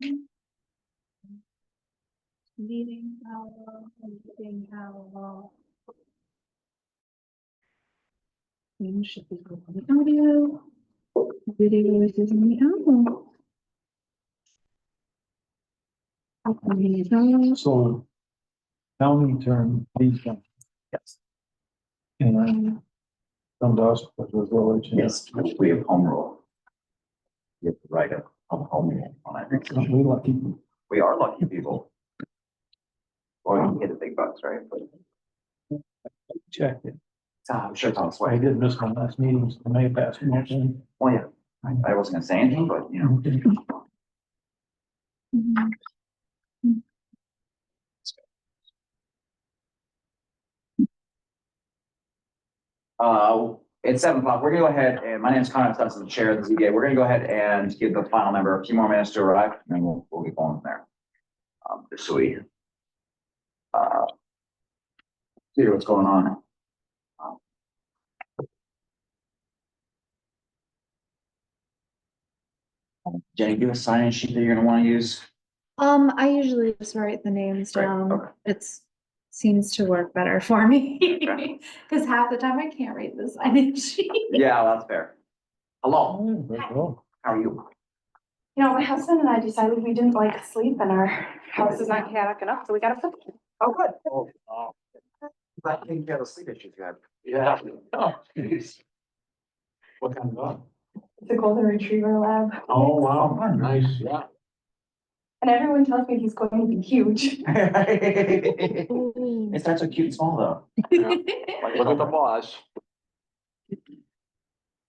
Meeting how you should be on the audio. Video is in the audio. So, county term, these ones. Yes. And come to us, but the village. Yes, we have home rule. You have to write a home rule on it. We lucky. We are lucky people. Or you get the big bucks, right? But Checked it. I'm sure it's on its I way. did miss my last meetings, I may have passed one. Well, yeah, I wasn't gonna say anything, but you know. It's 7 o'clock. We're gonna go ahead and my name is Connor Stetson, the chair of the ZBA. We're gonna go ahead and give the final member a few more minutes to arrive, and then we'll get going from there. Just so we see what's going on. Jenny, give a sign-in sheet that you're gonna want to use. I usually just write the names Right, down. okay. It's seems to work better for me. Okay. Cause half the time I can't read the sign-in sheet. Yeah, that's fair. Hello, Oh, how are you? You know, my husband and I decided we didn't like sleep and our house is not chaotic enough, so we got a foot. Oh, good. Oh. I think you have a sleep issues you had. yeah. Oh, geez. What kind of dog? It's a golden retriever lab. Oh, wow, nice, yeah. And everyone tells me he's going to be huge. It starts so cute and small though. Like, Look at the boss.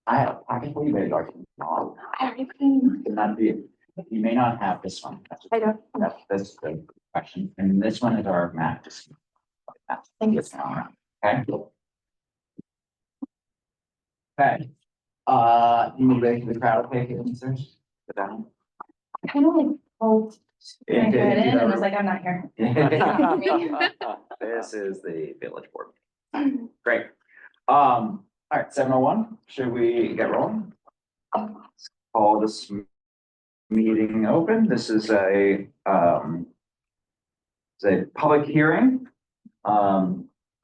I can believe it, like, no, I already put in. not be, you may not have this one. I don't. That's the question. And this one is our map. Thank you. Okay. Okay. You need to wait for the crowd, okay, concerns? Sit down. I kind of like pulled. Yeah, I yeah, in yeah. and was like, I'm not here. This is the village board. Great. All right, 7:01. Should we get rolling? Call this meeting open. This is a public hearing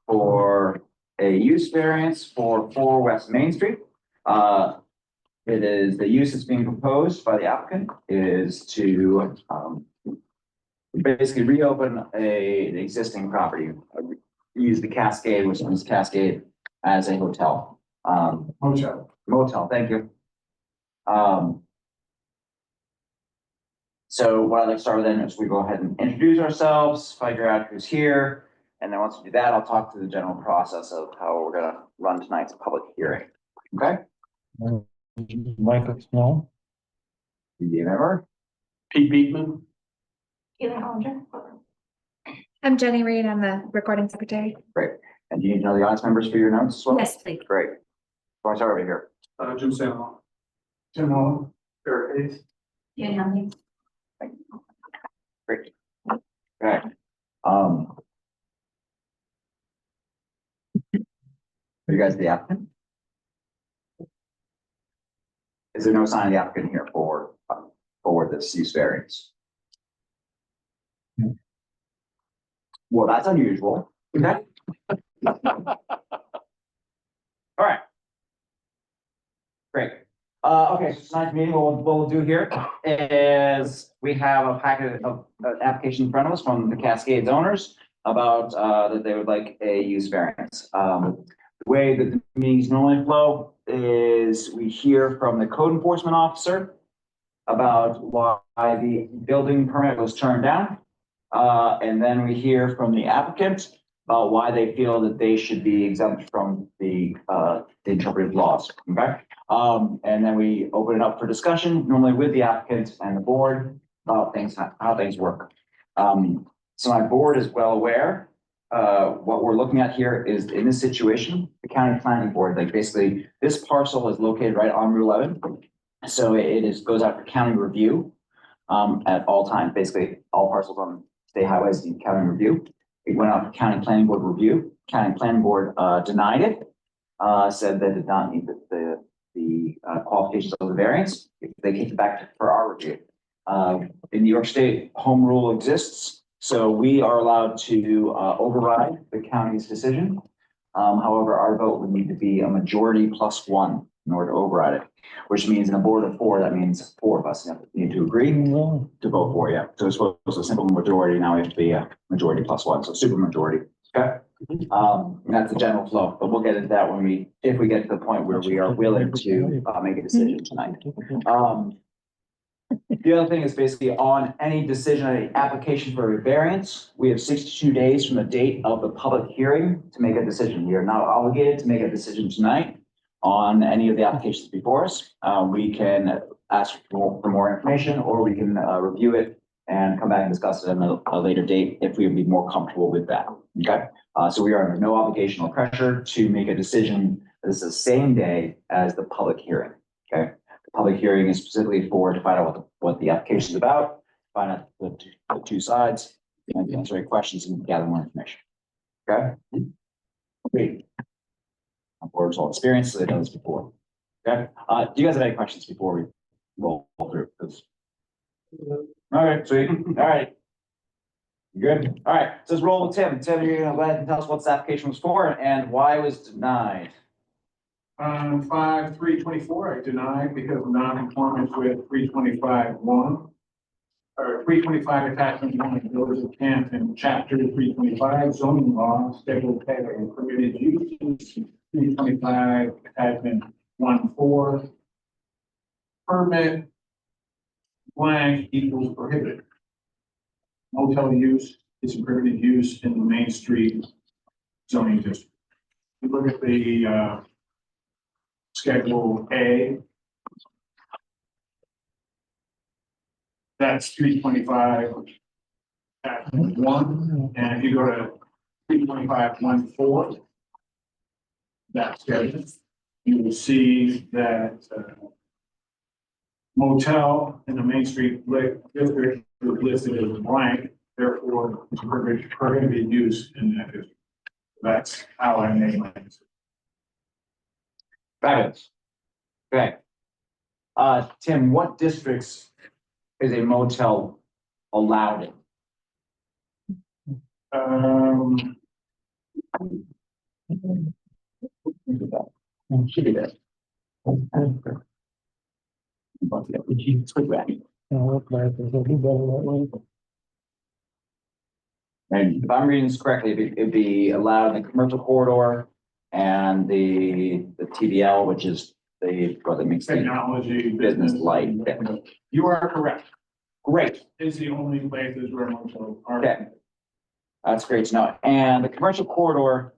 for a use variance for 4 West Main Street. It is the use that's being proposed by the applicant is to basically reopen an existing property, use the Cascade, which is Cascade, as a hotel. Motel, thank you. So what I'd like to start with then is we go ahead and introduce ourselves, figure out who's here. And then once we do that, I'll talk to the general process of how we're gonna run tonight's public hearing. Okay? Michael Snow. Do you remember? Pete Beekman. Either Hollinger. I'm Jenny Reed. I'm the recording secretary. Great. And do you need to know the audience members for your notes as well? Yes, please. Great. So I start over here. Jim Sam. Tim Hall. Eric Hayes. Yeah. Great. Okay. Are you guys the applicant? Is there no sign of the applicant here for this use variance? Well, that's unusual. Okay. All right. Great. Okay, so tonight's meeting, what we'll do here is we have a packet of an application in front of us from the Cascades owners about that they would like a use variance. The way that the meetings normally flow is we hear from the code enforcement officer about why the building permit was turned down. And then we hear from the applicant about why they feel that they should be exempt from the interpretive laws, okay? And then we open it up for discussion, normally with the applicant and the board, about things, how things work. So my board is well aware. What we're looking at here is in this situation, the county planning board, like basically this parcel is located right on Route 11. So it goes out for county review at all times, basically all parcels on state highways need county review. It went out for county planning board review. County planning board denied it, said that it did not meet the qualifications of the variance. They kicked it back for our review. In New York State, home rule exists, so we are allowed to override the county's decision. However, our vote would need to be a majority plus one in order to override it, which means in a board of four, that means four of us need to agree to vote for you. So it's supposed to a simple majority, now we have to be a majority plus one, so super majority, okay? And that's the general flow, but we'll get into that if we get to the point where we are willing to make a decision tonight. The other thing is basically on any decision, any application for a variance, we have 62 days from the date of the public hearing to make a decision. We are not obligated to make a decision tonight on any of the applications before us. We can ask for more information, or we can review it and come back and discuss it at a later date if we would be more comfortable with that. Okay, so we are under no obligation or pressure to make a decision. This is the same day as the public hearing. Okay. Public hearing is specifically to find out what the application is about, find out the two sides, and answer any questions and gather more information. Okay? Great. Our board's all experienced, so they've done this before. Okay? Do you guys have any questions before we roll through this? All right, sweet. All right. You good? All right, so let's roll with Tim. Tim, you're gonna go ahead and tell us what this application was for and why it was denied. 5/3/24, I denied because of non-conformance with 325-1. Or 325 attachment 1 of the Village of Canton, chapter 325 zoning law, schedule K and permitted use. 325 attachment 1(4). Permit blank equals prohibited. Motel use is a permitted use in the Main Street zoning district. You look at the Schedule A. That's 325 at 1, and if you go to 325-1(4), that schedule, you will see that motel in the Main Street district is listed as blank, therefore it's prohibited use in that district. That's how I made my decision. Fabulous. Okay. Tim, what districts is a motel allowed in? Should be there. And if I'm reading this correctly, it'd be allowed in the commercial corridor and the TDL, which is what makes the Technology, business light. You are correct. Great. Is the only places where motels are. Okay. That's great to know. And the commercial corridor,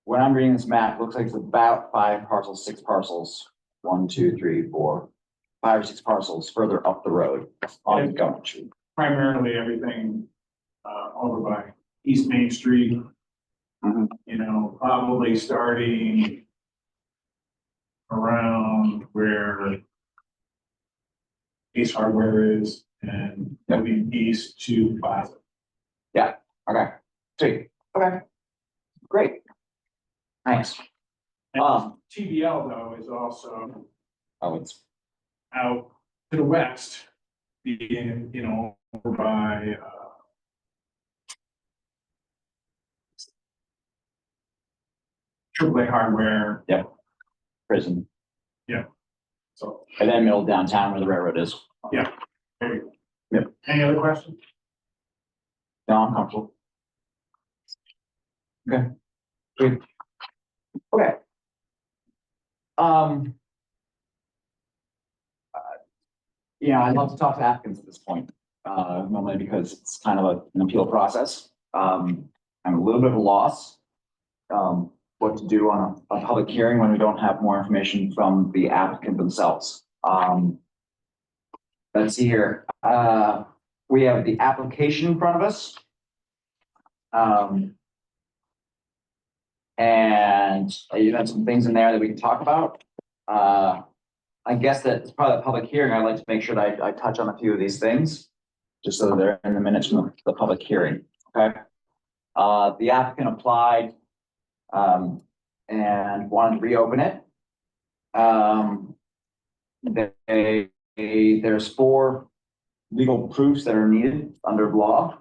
when I'm reading this map, looks like it's about 5 parcels, 6 parcels. 1, 2, 3, 4, 5 or 6 parcels further up the road on Gouverneur Street. Primarily everything over by East Main Street. Mhm. You know, probably starting around where Ace Hardware is and moving east to Plaza. Okay, sweet. Okay, great. Thanks. And TBL though is also Oh, it's out to the west, being, you know, over by AAA Hardware. prison. So And then middle downtown where the railroad is. there you go. Yep. Any other questions? No, I'm comfortable. Okay. Good. Okay. I'd love to talk to applicants at this point, normally because it's kind of an appeal process. I'm a little bit of a loss. What to do on a public hearing when we don't have more information from the applicant themselves. Let's see here. We have the application in front of us. And you have some things in there that we can talk about. I guess that as part of the public hearing, I'd like to make sure that I touch on a few of these things, just so they're in the minutes from the public hearing, okay? The applicant applied and wanted to reopen it. There's 4 legal proofs that are needed under law.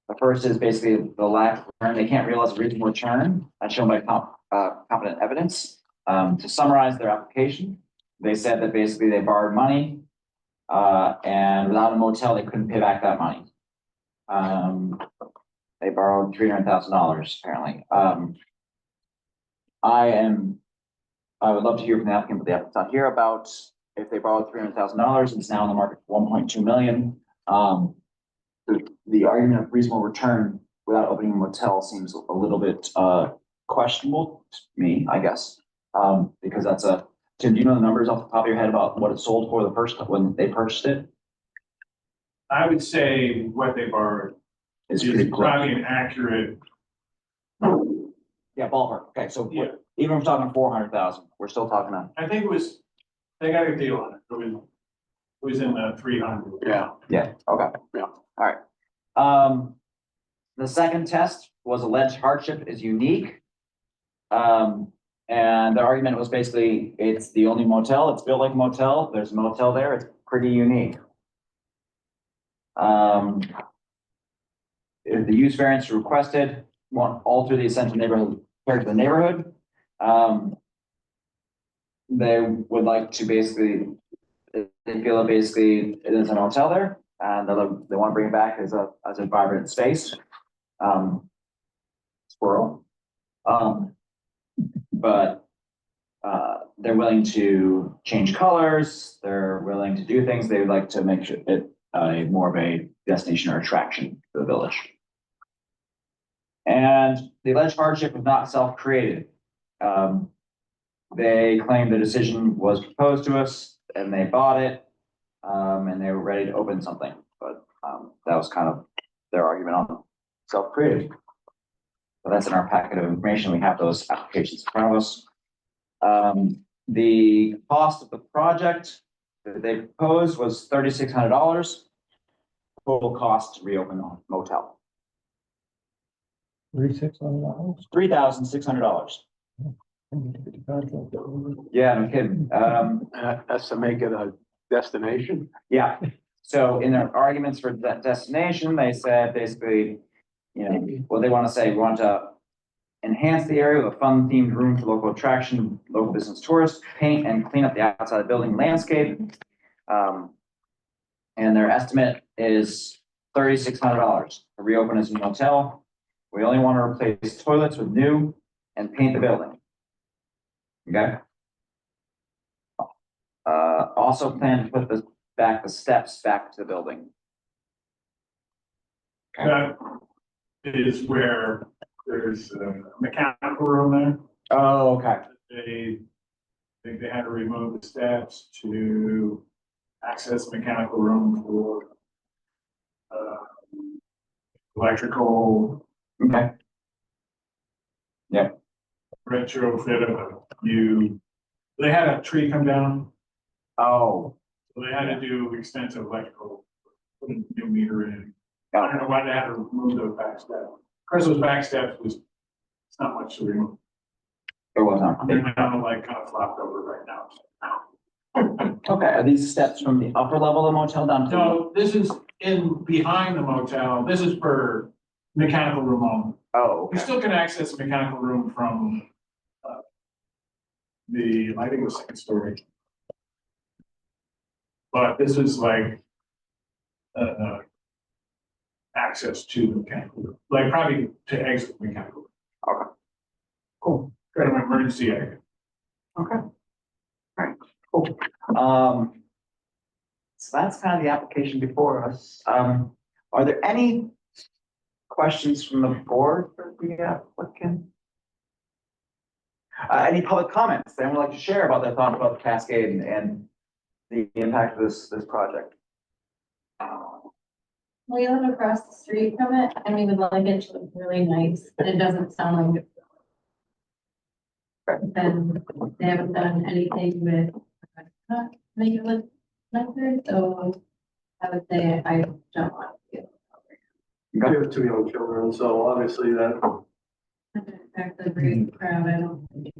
The first is basically the lack of return. They can't realize a reasonable return as shown by competent evidence. To summarize their application, they said that basically they borrowed money, and without a motel, they couldn't pay back that money. They borrowed $300,000 apparently. I would love to hear from the applicant, but the applicant's not here, about if they borrowed $300,000, it's now on the market for 1.2 million. The argument of reasonable return without opening a motel seems a little bit questionable to me, I guess. Because that's Tim, do you know the numbers off the top of your head about what it sold for the first, when they purchased it? I would say what they borrowed It's is pretty close. probably an accurate. Yeah, ballpark. Okay, so Yeah. even if we're talking 400,000, we're still talking I think it was, they got a deal on it. It was in the 300. Yeah. yeah, okay. Yeah. All right. The second test was alleged hardship is unique. And the argument was basically, it's the only motel, it's built like a motel, there's a motel there, it's pretty unique. If the use variance requested, won't alter the essential neighborhood character of the neighborhood. They would like to basically, they feel that basically it is a motel there, and they want to bring it back as a vibrant space. Squirrel. But they're willing to change colors, they're willing to do things, they would like to make sure it more of a destination or attraction for the village. And the alleged hardship was not self-created. They claimed the decision was proposed to us and they bought it, and they were ready to open something, but that was kind of their argument on self-created. So that's in our packet of information. We have those applications in front of us. The cost of the project that they proposed was $3,600. Total cost to reopen the motel. $3,600. $3,600. Yeah, no kidding. That's to make it a destination. Yeah. So in their arguments for that destination, they said basically, you know, what they want to say, we want to enhance the area with a fun-themed room for local attraction, local business tourists, paint and clean up the outside of the building landscape. And their estimate is $3,600 to reopen as a motel. We only want to replace toilets with new and paint the building. Okay. Also plan to put the steps back to the building. That is where there's a mechanical room there. Oh, okay. They think they had to remove the steps to access the mechanical room for electrical Okay. Yep. retrofit of a new, they had a tree come down, Oh, so they had to do extensive electrical, put a new meter in. I got don't know why they had to remove those back steps. Of course, those back steps was, it's not much to remove. it. There was not. They're now like kind of flopped over right now. Okay, are these steps from the upper level of the motel down to? No, this is in behind the motel. This is for mechanical room only. Oh, You okay. still can access the mechanical room from I think it was second story. But this is like access to the mechanical room, like probably to exit the mechanical room. Okay. Cool. Kind of an emergency exit. Okay. Alright, cool. So that's kind of the application before us. Are there any questions from the board for the applicant? Any public comments they would like to share about their thoughts about the cascade and the impact of this project? We live across the street from it and we would like it to look really nice, and it doesn't sound like it. Then they haven't done anything with, make it look nicer, so I would say I don't want to. You have 2 young children, so obviously that. Affect the great crowd, I don't think.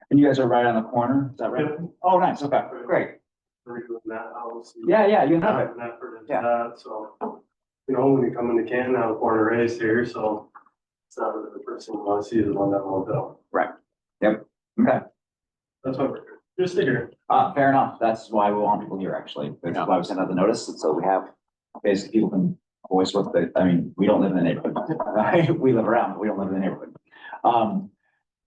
And you guys are right on the corner, is that right? Oh, nice, okay, great. redoing that house. Yeah, you have it. An effort into Yeah. that, so, you know, when you come into Canton, I was born and raised here, so it's not really the first thing you want to see is on that motel. Okay, That's what we're here, just to hear. fair enough. That's why we want people here, actually. That's why we sent out the notice, and so we have, basically, people can voice what they, I mean, we don't live in the neighborhood. We live around, but we don't live in the neighborhood.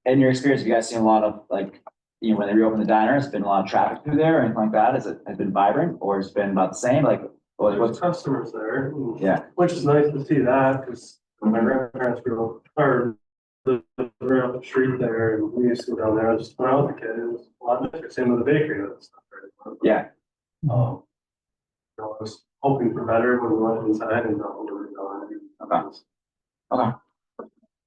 In your experience, have you guys seen a lot of, like, you know, when they reopen the diner, has been a lot of traffic through there or anything like that? Has it been vibrant, or it's been about the same, like, There's what's, customers there. yeah, Which is nice to see that, because my grandparents grew up, or lived right up the street there, and we used to go down there, just when I was a kid, it was a lot nicer, same with the bakery and stuff. Right? yeah, I was hoping for better when we went inside and got over it. Okay.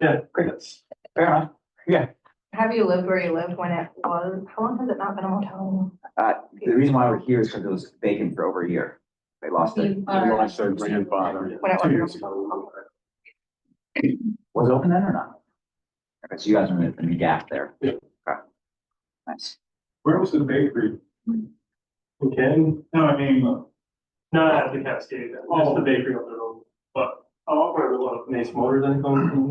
Yeah, Great. that's, fair enough. Yeah. Have you lived where you lived when it was, how long has it not been a motel? The reason why we're here is because it was vacant for over a year. They lost it. Lost their grandfather. When it 2 was, years ago. Was it open then or not? Okay, so you guys are in the gap there. Yeah. Okay. Nice. Where was the bakery? Again, No, I mean, not at the Cascade, just the bakery up the road, but, where the little Mace Motors and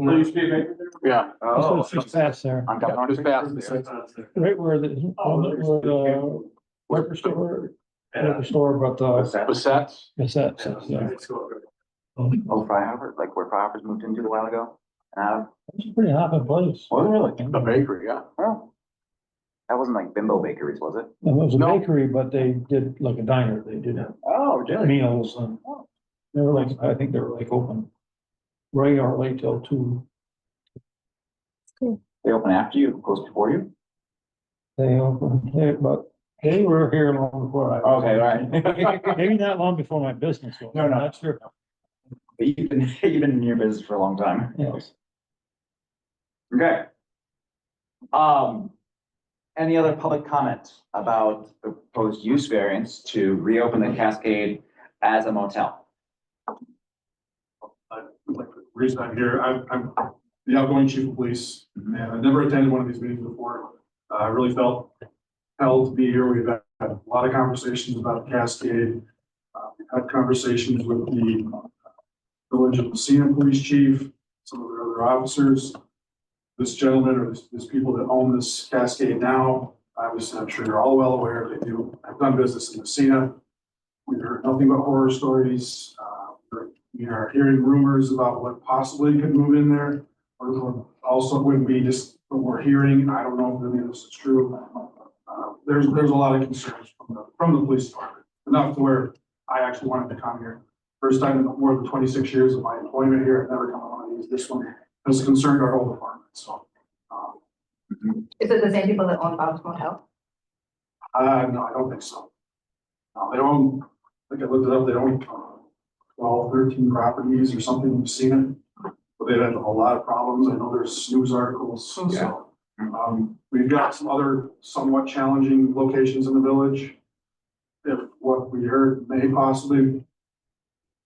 there used to be a bakery there? Yeah. Oh, It's just past there, on Gouverneur Just Street? past there. right where the, where the liquor store, but, What's that? Bassett's? it's that, yeah. Oh, Fryhofer, like where Fryhofer's moved into a while ago? It's a pretty hopping place. Was it really? The bakery, yeah. Oh. That wasn't like Bimbo Bakeries, was it? It was a No. bakery, but they did like a diner, they did Oh, really? meals and they were like, I think they were like open right or late till 2. They open after you, close before you? They opened, but they were here long before I. was. Okay, all right. Maybe not long before my business was. No, no. That's true. You've been in your business for a long time. Yes. Okay. Any other public comment about the proposed use variance to reopen the Cascade as a motel? The reason I'm here, I'm the outgoing chief of police, and I've never attended one of these meetings before. I really felt held to be here. We've had a lot of conversations about the Cascade. We've had conversations with the Village of Messina Police Chief, some of their other officers. This gentleman or this people that own this Cascade now, obviously, I'm sure you're all well aware, they do, have done business in Messina. We've heard nothing but horror stories. We are hearing rumors about what possibly could move in there. Or also wouldn't be just what we're hearing. I don't know if any of this is true. There's a lot of concerns from the police department, enough to where I actually wanted to come here. First time in more than 26 years of my employment here, I've never come on one of these. This one has concerned our whole department, so. is it the same people that own Bob's Motel? No, I don't think so. They own, I think I looked it up, they own 12, 13 properties or something, we've seen it. But they've had a lot of problems. I know there's news articles, so. We've got some other somewhat challenging locations in the village. If what we heard may possibly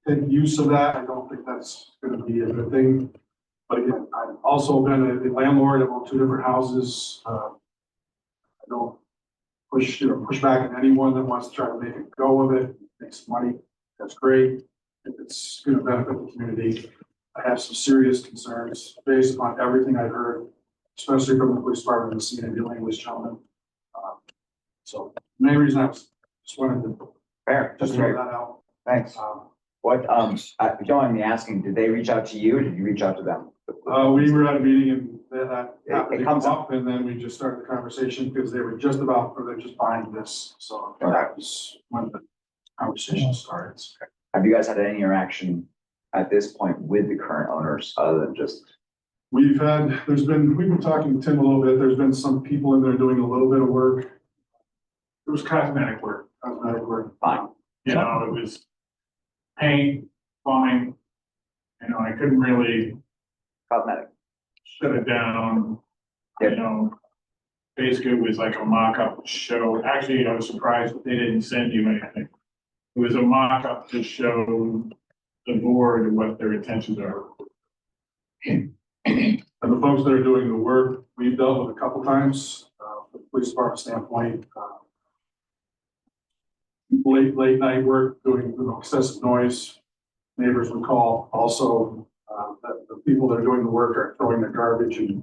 take use of that, I don't think that's gonna be a good thing. But again, I've also been a landlord, I've owned 2 different houses. I don't push back on anyone that wants to try to make a go of it, make some money. That's great. If it's gonna benefit the community. I have some serious concerns based upon everything I've heard, especially from the police department and seeing dealing with this gentleman. So the main reason I was just wanted to Fair, just throw that out. Thanks. What, if you don't mind me asking, did they reach out to you or did you reach out to them? We were at a meeting and that happened It to comes come up and then we just started the conversation because they were just about, or they're just buying this. So that was when the conversation started. Have you guys had any interaction at this point with the current owners other than just? We've been talking to Tim a little bit. There's been some people in there doing a little bit of work. It was cosmetic work. Fine. you know, it was paint, plumbing. You know, I couldn't really Cosmetic. shut it down, you know. Basically, it was like a mock-up show. Actually, I was surprised that they didn't send you anything. It was a mock-up to show the board what their intentions are. And the folks that are doing the work, we've dealt with a couple times, from the police department standpoint. late night work, doing excessive noise. Neighbors would call. Also, that the people that are doing the work are throwing their garbage and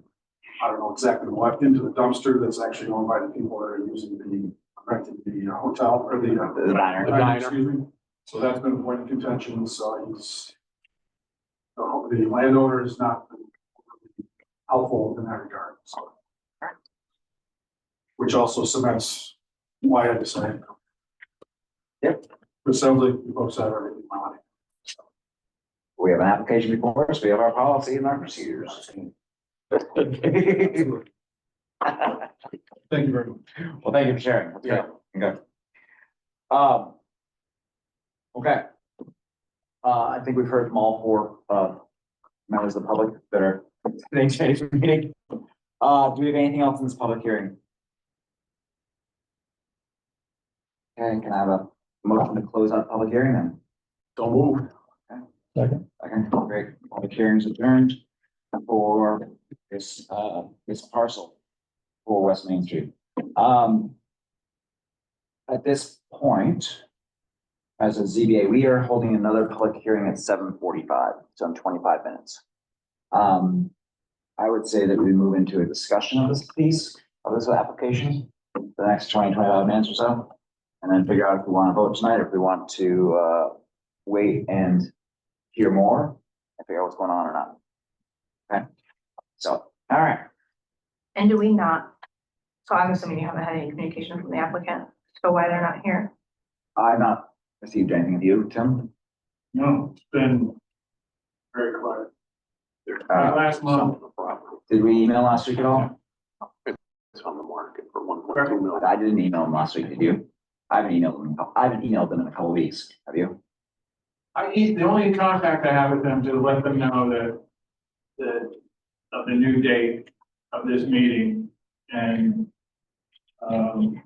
I don't know exactly what into the dumpster that's actually owned by the people that are using renting the hotel or the diner. excuse me. So that's been a point of contention. So the landowner is not helpful in that regard. So, which also cements why I decided. Yep. It sounds like you folks have everything in mind. We have an application before us, we have our policy and our procedures. Thank you very much. Well, thank you for sharing. That's good. Okay. Okay. I think we've heard from all four, members of the public that are attending today's meeting. Do we have anything else in this public hearing? Okay, can I have a motion to close out the public hearing then? Don't move. Second. Second, great. Public hearings adjourned for this, this parcel for West Main Street. At this point, as a ZBA, we are holding another public hearing at 7:45, so in 25 minutes. I would say that we move into a discussion of this piece of this application, for the next 25 minutes or so, and then figure out if we want to vote tonight, or if we want to wait and hear more and figure out what's going on or not. Okay, so, all right. And do we not? So I'm assuming you haven't had any communication from the applicant, so why they're not here? I've not received anything of you, Tim. No, it's been very quiet. Last month. Did we email last week at all? It's on the market for 1.2 million. I didn't email them last week, did you? I haven't emailed them in a couple of weeks. Have you? The only contact I have with them to let them know of the new date of this meeting and, let me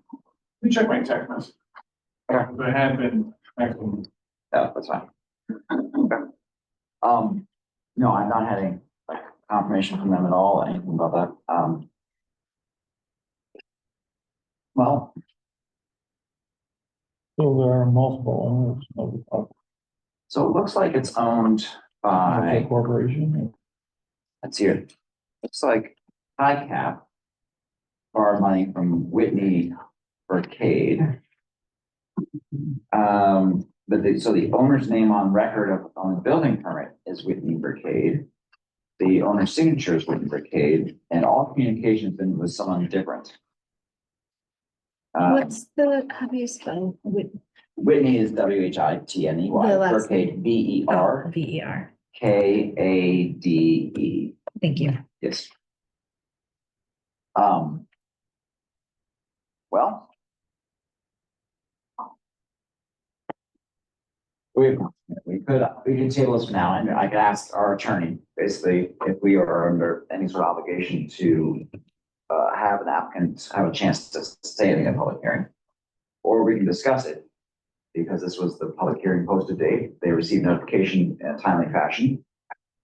check my text message. Okay. But I had been, excellent. Oh, that's fine. Okay. No, I've not had any like confirmation from them at all, anything about that. Well, So there are multiple owners of the property. so it looks like it's owned by, Corporation. let's see it. Looks like High Cap borrowed money from Whitney Arcade. So the owner's name on record on the building permit is Whitney Brigade. The owner's signature is Whitney Brigade, and all communications been with someone different. What's the, how do you spell Whitney is WHITNEY, The last Brigade VER? KADE. Thank you. Yes. Well. We could table this for now, and I could ask our attorney, basically, if we are under any sort of obligation to have an applicant have a chance to say anything in a public hearing. Or we can discuss it, because this was the public hearing posted date. They received notification in a timely fashion.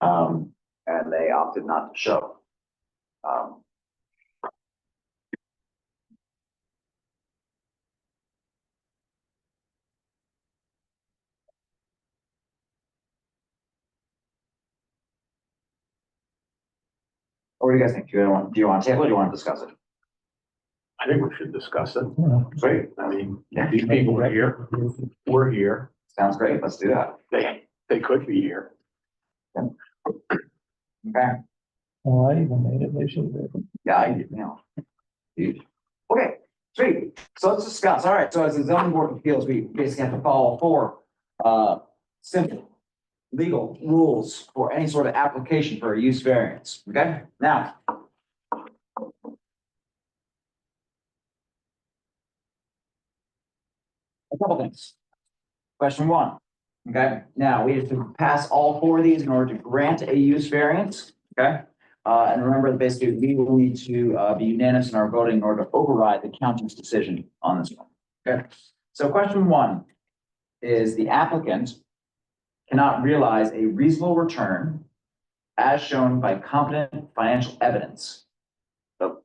And they opted not to show. What do you guys think? Do you want to table it or do you want to discuss it? I think we should discuss it. Yeah. Great. I mean, Yeah. these people are here. We're here. Sounds great. Let's do that. They could be here. Okay. Well, I even made it, they should have. Yeah, Huge. Okay, sweet. So let's discuss. All right. So as the zoning board of appeals, we basically have to follow four simple legal rules for any sort of application for a use variance. Okay, now. A couple things. Question one. Okay, now we have to pass all four of these in order to grant a use variance. Okay. And remember that basically we will need to be unanimous in our voting in order to override the county's decision on this one. Okay, so question one is the applicant cannot realize a reasonable return as shown by competent financial evidence. The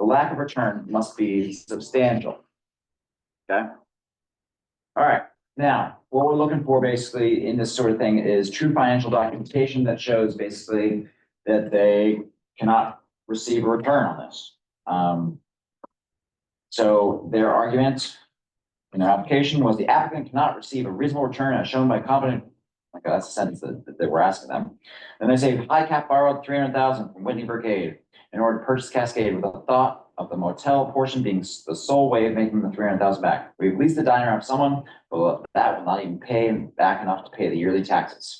The lack of return must be substantial. Okay? All right, now, what we're looking for basically in this sort of thing is true financial documentation that shows basically that they cannot receive a return on this. So their argument in their application was the applicant cannot receive a reasonable return as shown by competent, like that's a sentence that they were asking them. And they say High Cap borrowed 300,000 from Whitney Brigade in order to purchase Cascade with the thought of the motel portion being the sole way of making the 300,000 back. We've leased the diner out someone, but that will not even pay back enough to pay the yearly taxes.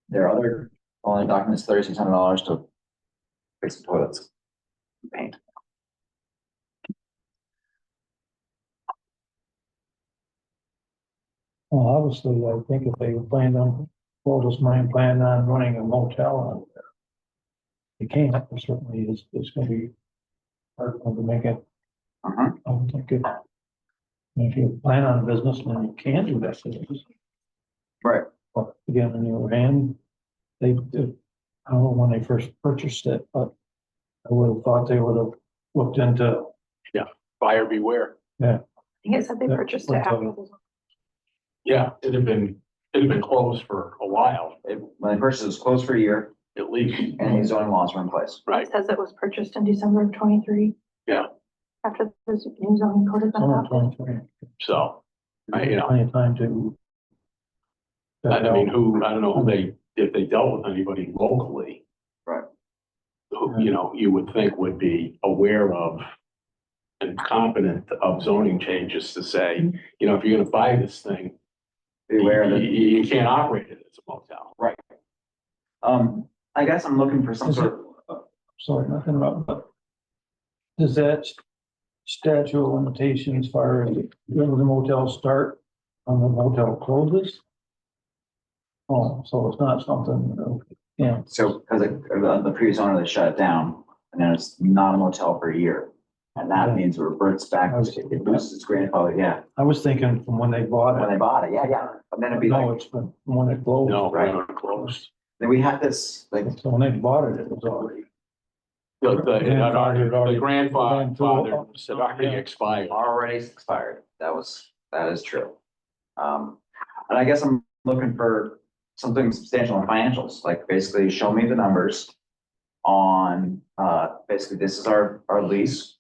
There are other only documents, $3,600 to fix the toilets. Paint. Well, obviously, I think if they planned on, oldest mind planned on running a motel on there. They can't, there certainly is, it's gonna be hard for them to make it. Uh-huh. I would think it. If you plan on a business, then you can do that business. Right. But again, on the other hand, I don't know when they first purchased it, but I would have thought they would have looked into, Buyer beware. I think it said they Yeah, purchased it what's after. up? Yeah, it had been closed for a while, When they purchased it was closed for a year at least. and these zoning laws were in place. Right. It says it was purchased in December of 23. Yeah. After the new zoning code had been summer adopted. 23. So, you know, Plenty of time to. I mean, I don't know if they dealt with anybody locally. Right. Who, you know, you would think would be aware of and competent of zoning changes to say, you know, if you're gonna buy this thing, Beware that. you can't operate it as a motel. I guess I'm looking for some Is sort of, Sorry, nothing about, but. Does that statute of limitations as far as when the motel start, on the motel closes? Oh, so it's not something, yeah, so, because the previous owner, they shut it down, and then it's not a motel for a year. And that Yeah. means it reverts back, it loses its grandfather, yeah, I was thinking from when they bought when it. they bought it, yeah. And then it'd be No, like, it's been from when it closed. No, Right. we're not closed. then we had this, like, So when they bought it, it was already. The Grandfather had already- grandfather said already Yeah. expired. already expired. That is true. And I guess I'm looking for something substantial in financials, like basically show me the numbers on, basically this is our lease.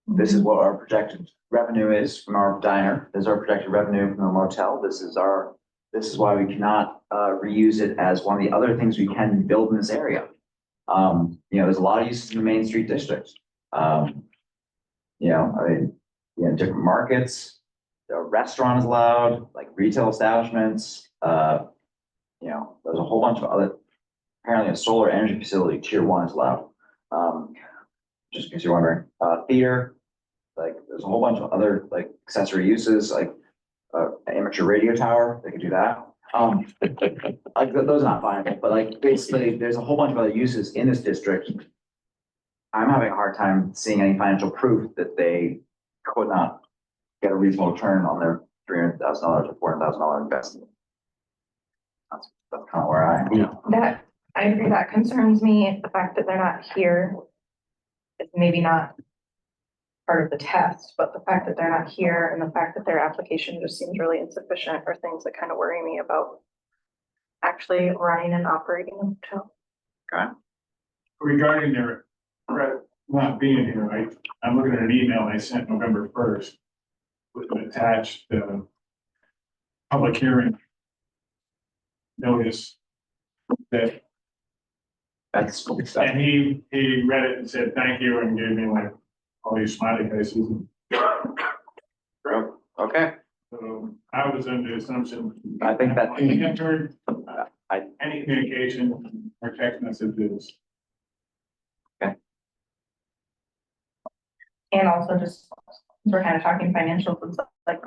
This is what our projected revenue is from our diner. This is our projected revenue from the motel. This is why we cannot, reuse it as one of the other things we can build in this area. There's a lot of uses in the Main Street district. Different markets, the restaurant is allowed, like retail establishments, there's a whole bunch of other, apparently a solar energy facility, tier 1 is allowed. Just in case you're wondering, theater, like there's a whole bunch of other like accessory uses, like amateur radio tower, they could do that. Like those are not viable, but like basically there's a whole bunch of other uses in this district. I'm having a hard time seeing any financial proof that they could not get a reasonable return on their $300,000 or $400,000 investment. That's kind of where I am. That, I agree, that concerns me. The fact that they're not here is maybe not part of the test, but the fact that they're not here and the fact that their application just seems really insufficient are things that kind of worry me about actually running and operating a motel. Regarding their not being here, I'm looking at an email I sent November 1st with an attached public hearing notice that, That's cool stuff. and he read it and said, thank you, and gave me like all these smiley faces. Okay, So I was under the assumption. I think that- I haven't heard I- any communication or text messages. And also just, we're kind of talking financials, it's like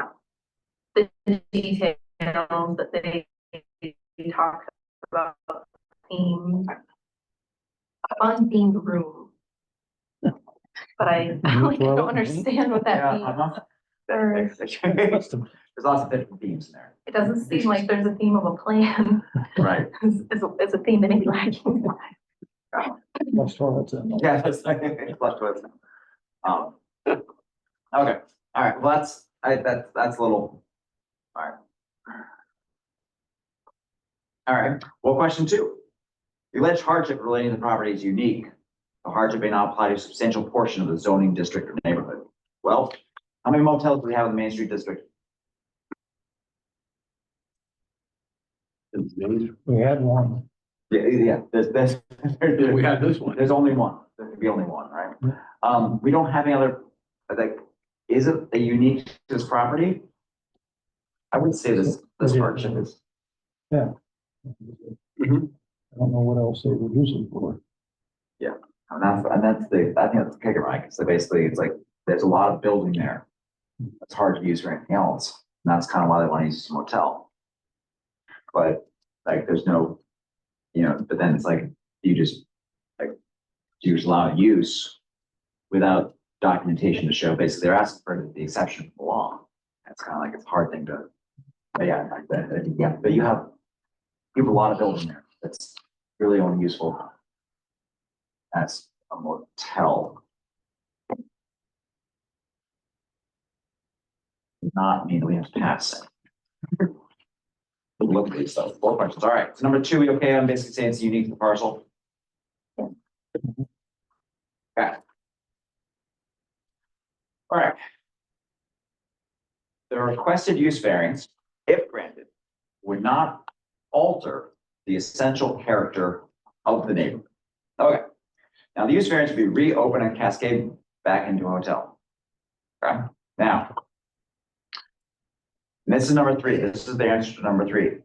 the details that they talk about, themed, a fun themed room. But I like, I don't understand what that yeah, means. uh-huh. Or, Must have there's lots of different themes in there. It doesn't seem like there's a theme of a plan. Right. It's a theme that may be lacking. Plus toilets in. Yeah, that's, I think, flush toilets. Okay, all right, well, that's a little, all right. All right, well, question 2. The alleged hardship relating to the property is unique. The hardship may not apply to a substantial portion of the zoning district or neighborhood. Well, how many motels do we have in the Main Street District? We had one. Yeah, We had this one. there's only one. There could be only one, right? We don't have any other, like, is it a unique to this property? I would say this hardship is, Yeah. Mhm. I don't know what else they would use it for. and that's I think that's the kicker, right? So basically, it's like, there's a lot of building there. It's hard to use for anything else, and that's kind of why they want to use this motel. But, like, there's no, but then it's like, you just, like, you just allow use without documentation to show, basically, they're asking for the exception from the law. That's kind of like, it's a hard thing to, but yeah, like that, yeah, but you have a lot of building there that's really only useful as a motel. Not mean that we have to pass it. Look at these stuff, 4 questions, all right, so number 2, we okay on basically saying it's unique to the parcel? Yeah. Okay. All right. The requested use variance, if granted, would not alter the essential character of the neighborhood. Okay, now the use variance would be reopen and cascade back into a hotel. Okay, now. And this is number 3, this is the answer to number 3.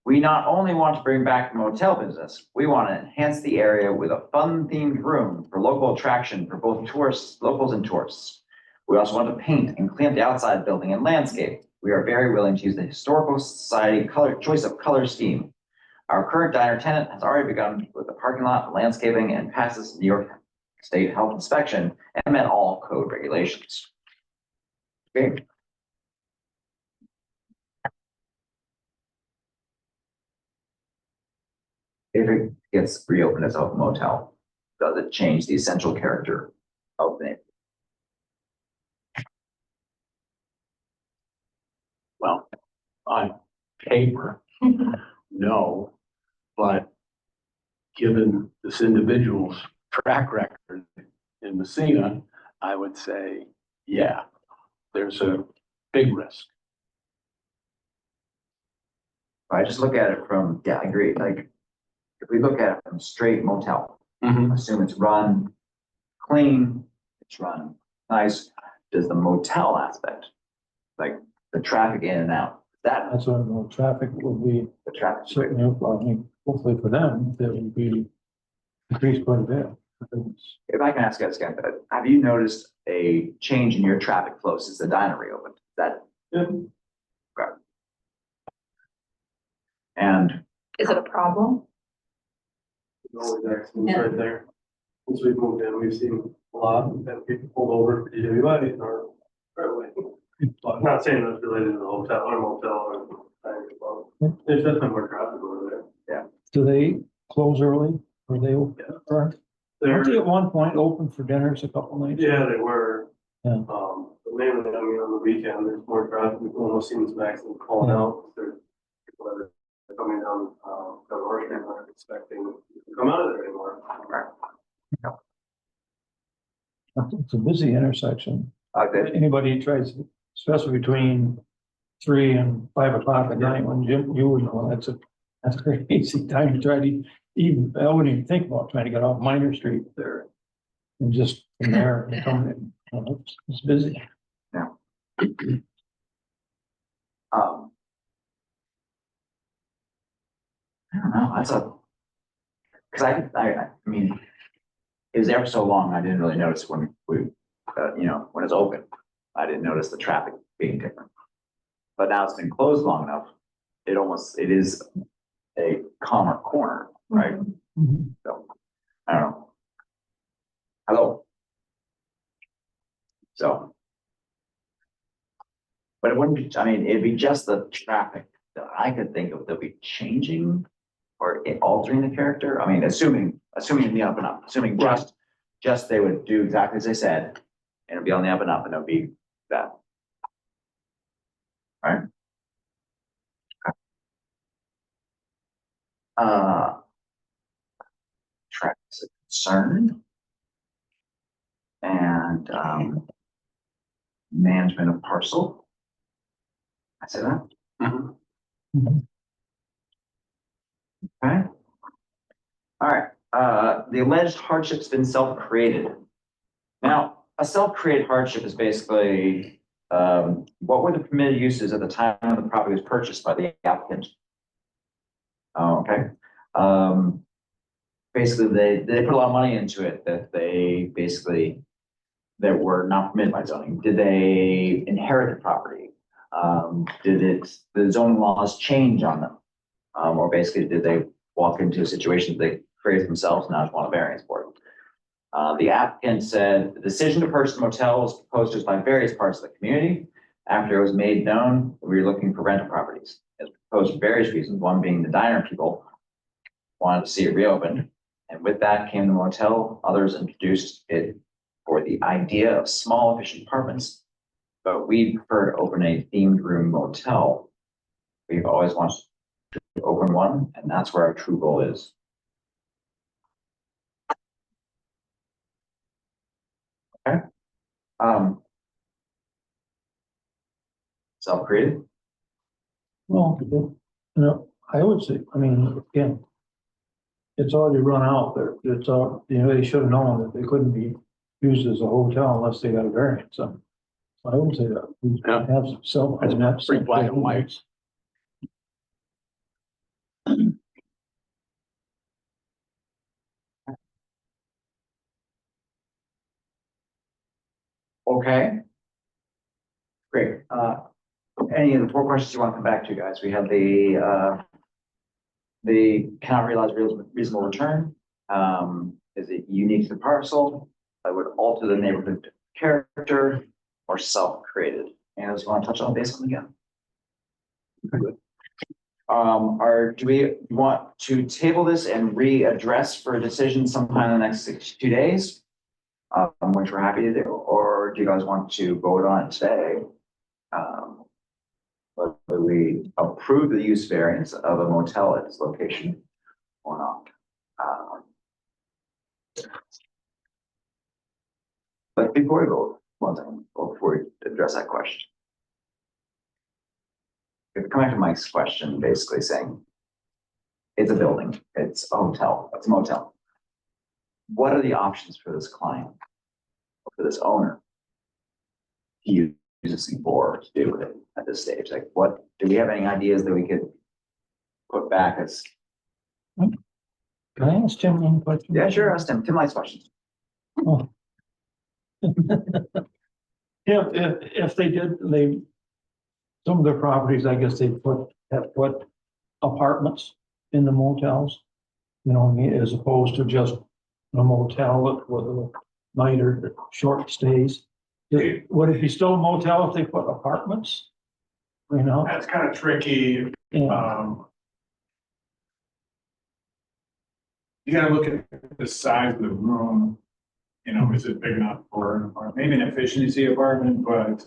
We not only want to bring back the motel business, we want to enhance the area with a fun-themed room for local attraction for both tourists, locals and tourists. We also want to paint and clean up the outside building and landscape. We are very willing to use the Historical Society choice of color scheme. Our current diner tenant has already begun with the parking lot, landscaping, and passes New York State Health Inspection and met all code regulations. Okay. If it gets reopened as a motel, does it change the essential character of the neighborhood? Well, on paper, no, but given this individual's track record in Messina, I would say, yeah, there's a big risk. I just look at it from, yeah, I agree, like, if we look at it from straight motel, assume it's run clean, it's run nice, does the motel aspect, like the traffic in and out, that, That's what the traffic will be, the traffic, certainly, I think, hopefully for them, that will be increased quite a bit. if I can ask you guys again, have you noticed a change in your traffic flow since the diner reopened? That, and Is it a problem? Always accidents right there. Since we've moved in, we've seen a lot of people pulled over for DWI in our driveway. But I'm not saying that's related to the hotel or motel or dining club. There's definitely more traffic over there. Do they close early? Or they open? Weren't they at one point open for dinners a couple nights? Yeah, they were. Yeah. But mainly, I mean, on the weekend, there's more traffic. We've almost seen some accidents calling out. There's people that are coming down, Gouverneur Street, not expecting to come out of there anymore. It's a busy intersection. okay, Anybody tries, especially between 3 and 5 o'clock at night, when you would know, that's a crazy time to try to even, I wouldn't even think about trying to get off Minor Street there. And just from there, and come in. It's busy. I don't know, that's a, because I mean, it was there for so long, I didn't really notice when we, when it's open. I didn't notice the traffic being different. But now it's been closed long enough, it is a calmer corner, right? So, I don't know. Hello. So. But it wouldn't be, I mean, it'd be just the traffic that I could think of that would be changing or altering the character. I mean, assuming in the up and up, assuming just they would do exactly as they said, and it'd be on the up and up, and it'll be that. Right? Traffic is a concern. And, management of parcel. I say that? Okay. All right, the alleged hardship's been self-created. Now, a self-created hardship is basically, what were the permitted uses at the time the property was purchased by the applicant? Oh, okay. Basically, they put a lot of money into it that were not permitted by zoning. Did they inherit the property? Did the zoning laws change on them? Or basically, did they walk into a situation that they created themselves and now just want a variance for it? The applicant said the decision to purchase the motel was proposed to us by various parts of the community. After it was made known, we were looking for rental properties. It was proposed for various reasons, one being the diner people wanted to see it reopened. And with that came the motel. Others introduced it for the idea of small efficient apartments, but we prefer to open a themed room motel. We've always wanted to open one, and that's where our true goal is. Okay. Self-created. Well, I would say, I mean, again, it's already run out there. It's all, they should have known that they couldn't be used as a hotel unless they got a variance. So I would say that we Yeah. have some. That's pretty black and white. Okay. Great. Any of the 4 questions you want to come back to, guys? We have the cannot realize reasonable return. Is it unique to the parcel? That would alter the neighborhood character or self-created. And you want to touch on this one again? Do we want to table this and readdress for a decision sometime in the next 62 days? Which we're happy to do, or do you guys want to vote on it today? Whether we approve the use variance of a motel at this location or not. But before we vote, one thing, before we address that question. If come back to Mike's question, basically saying it's a building, it's a hotel, it's a motel. What are the options for this client, or for this owner to use this thing for, to do with it at this stage? Like, what, do we have any ideas that we could put back as? Can I ask Tim one question? Yeah, sure, ask Tim. Tim likes questions. Oh. If they did, some of their properties, I guess they have put apartments in the motels. You know what I mean, as opposed to just a motel with a night or short stays. Would it be still a motel if they put apartments? You know? That's kind of tricky. Yeah. You gotta look at the size of the room. You know, is it big enough for an apartment? Maybe an efficiency apartment, but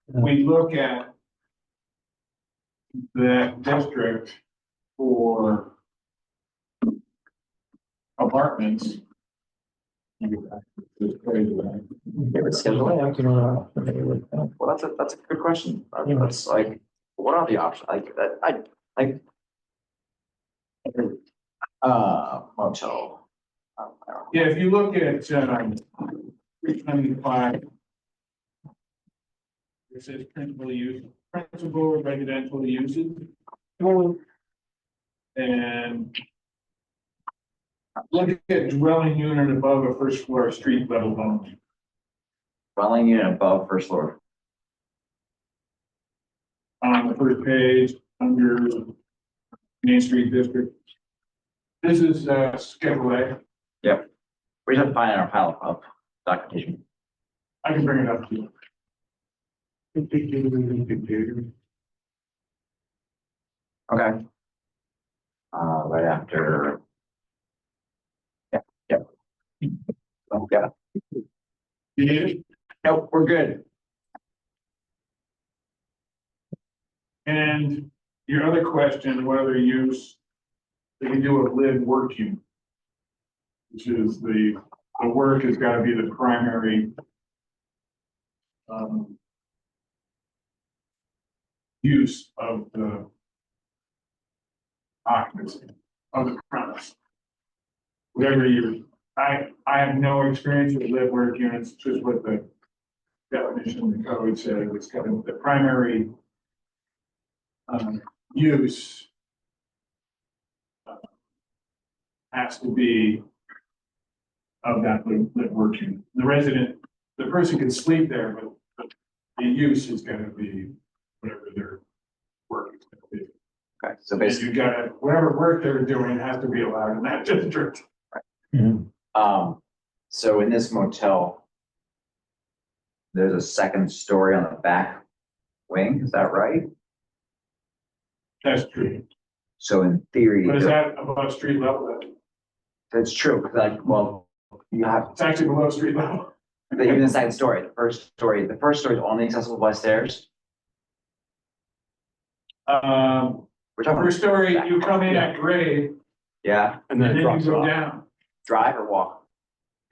we look at that district for apartments. Favorite schedule? Well, that's a good question. That's like, what are the options? Motel. Yeah, if you look at, 325. It says principal residential uses. And look at dwelling unit above a first floor street level home. Dwelling unit above first floor. On the first page, under Main Street District. This is, Schedule A. Yep. We just have to find our pile of documentation. I can bring it up to you. Okay. Right after. Yeah, yep. Oh, yeah. Nope, we're good. And your other question, what other use they can do a live work unit? Which is the work has got to be the primary use of the occupancy of the premise. Whatever you, I have no experience with live work units, just what the definition of the code says, it's kind of the primary use has to be of that live work unit. The resident, the person can sleep there, but the use is gonna be whatever their work is gonna be. Okay, so And basically, you gotta, whatever work they're doing has to be allowed in that district. so in this motel, there's a second story on the back wing, is that right? That's true. So in theory, But is that above street level? that's true, 'cause like, well, you have, It's actually below street level. even the second story, the first story is only accessible by stairs. We're talking, First story, you come in at grade, yeah, And and then then it you drops go off. down drive or walk,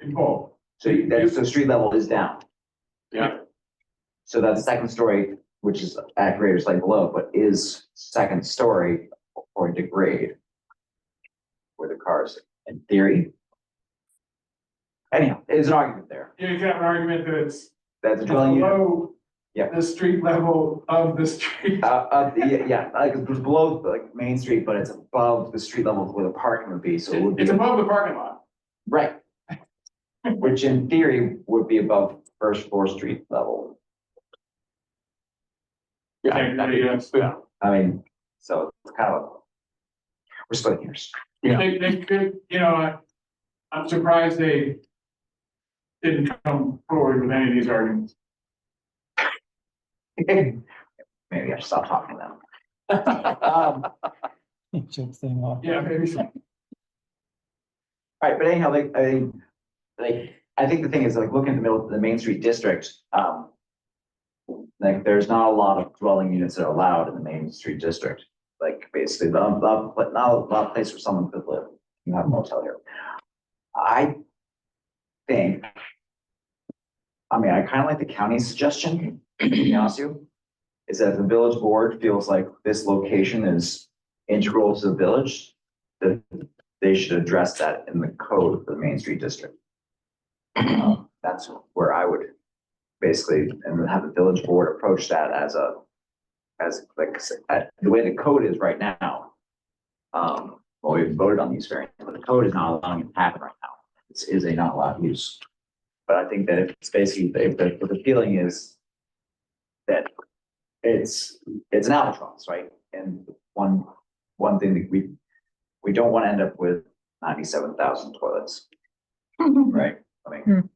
in both. so street level is down. Yeah. So that second story, which is at grade or slightly below, but is second story according to grade. Where the cars, in theory. Anyhow, there's an argument there, You have an argument that it's that's a dwelling unit. below Yeah. the street level of the street. Like it's below like Main Street, but it's above the street level where the parking would be, so it would be, It's above the parking lot. right. Which in theory would be above first floor street level. Yeah, Technically, yes. yeah, I mean, so it's kind of, we're splitting hairs. Yeah. They could, you know, I'm surprised they didn't come forward with any of these arguments. Maybe I should stop talking to them. Check thing off. Yeah, maybe so. Right, but anyhow, I think the thing is, like, looking at the middle of the Main Street district, like, there's not a lot of dwelling units that are allowed in the Main Street district. Like, basically, but not a lot of place where someone could live. You have a motel here. I think, I mean, I kind of like the county's suggestion, to be honest with you, is that if the village board feels like this location is integral to the village, that they should address that in the code for the Main Street district. That's where I would basically, and have the village board approach that as like, the way the code is right now. Well, we've voted on these variants, but the code is not allowing it to happen right now. This is a not allowed use. But I think that if it's basically, if the feeling is that it's an albatross, right? And one thing that we don't want to end up with 97,000 toilets, right? I mean,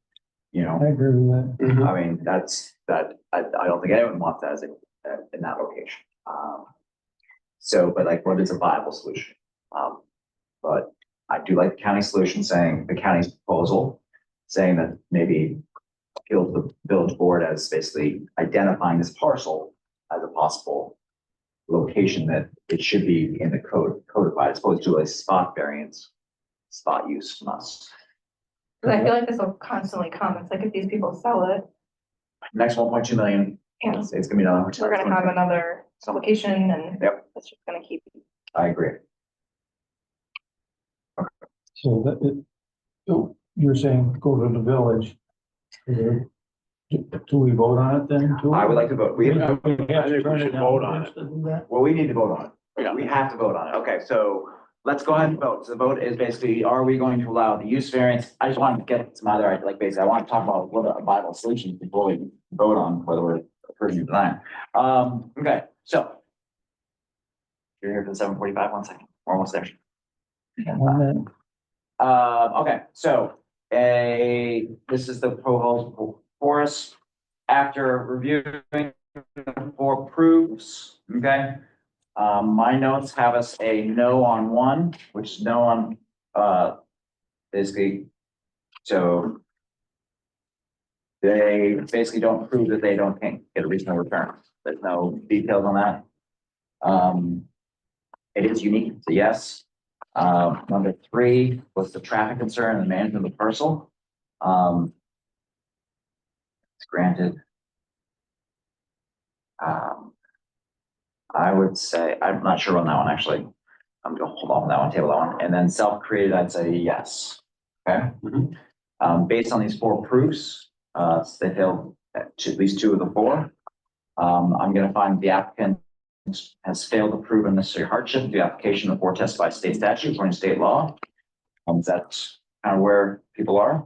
you know, I agree with that. I mean, I don't think anyone wants that in that location. So, but like, what is a viable solution? But I do like the county solution saying, the county's proposal, saying that maybe appeal to the village board as basically identifying this parcel as a possible location that it should be in the codified, as opposed to a spot variance, spot use from us. Cause I feel like this will constantly come. It's like if these people sell it, Next 1.2 million, yeah, it's gonna be another hotel. we're gonna have another location and Yep. it's just gonna keep. I agree. So so you're saying go to the village. Do we vote on it then too? I would like to vote. We, have I think we turn should down vote on it. to do that? well, we need to vote on it. Yeah. We have to vote on it. Okay, so let's go ahead and vote. So the vote is basically, are we going to allow the use variance? I just wanted to get some other, like, basically, I want to talk about what a viable solution before we vote on whether we're approving or denying. Okay, so. You're here for the 7:45, 1 second. We're almost there. And then, Okay, so this is the proposal for us. After reviewing for proofs, okay? My notes have us a no on one, which is no on, basically, so they basically don't prove that they can't get a reasonable return. There's no details on that. It is unique, it's a yes. Number 3 was the traffic concern and the management of the parcel. It's granted. I would say, I'm not sure on that one, actually. I'm gonna hold off on that one, table that one. And then self-created, I'd say yes. Okay? Based on these 4 proofs, they failed at least 2 of the 4. I'm gonna find the applicant has failed to prove unnecessary hardship to the application of 4 tests by state statute according to state law. That's kind of where people are.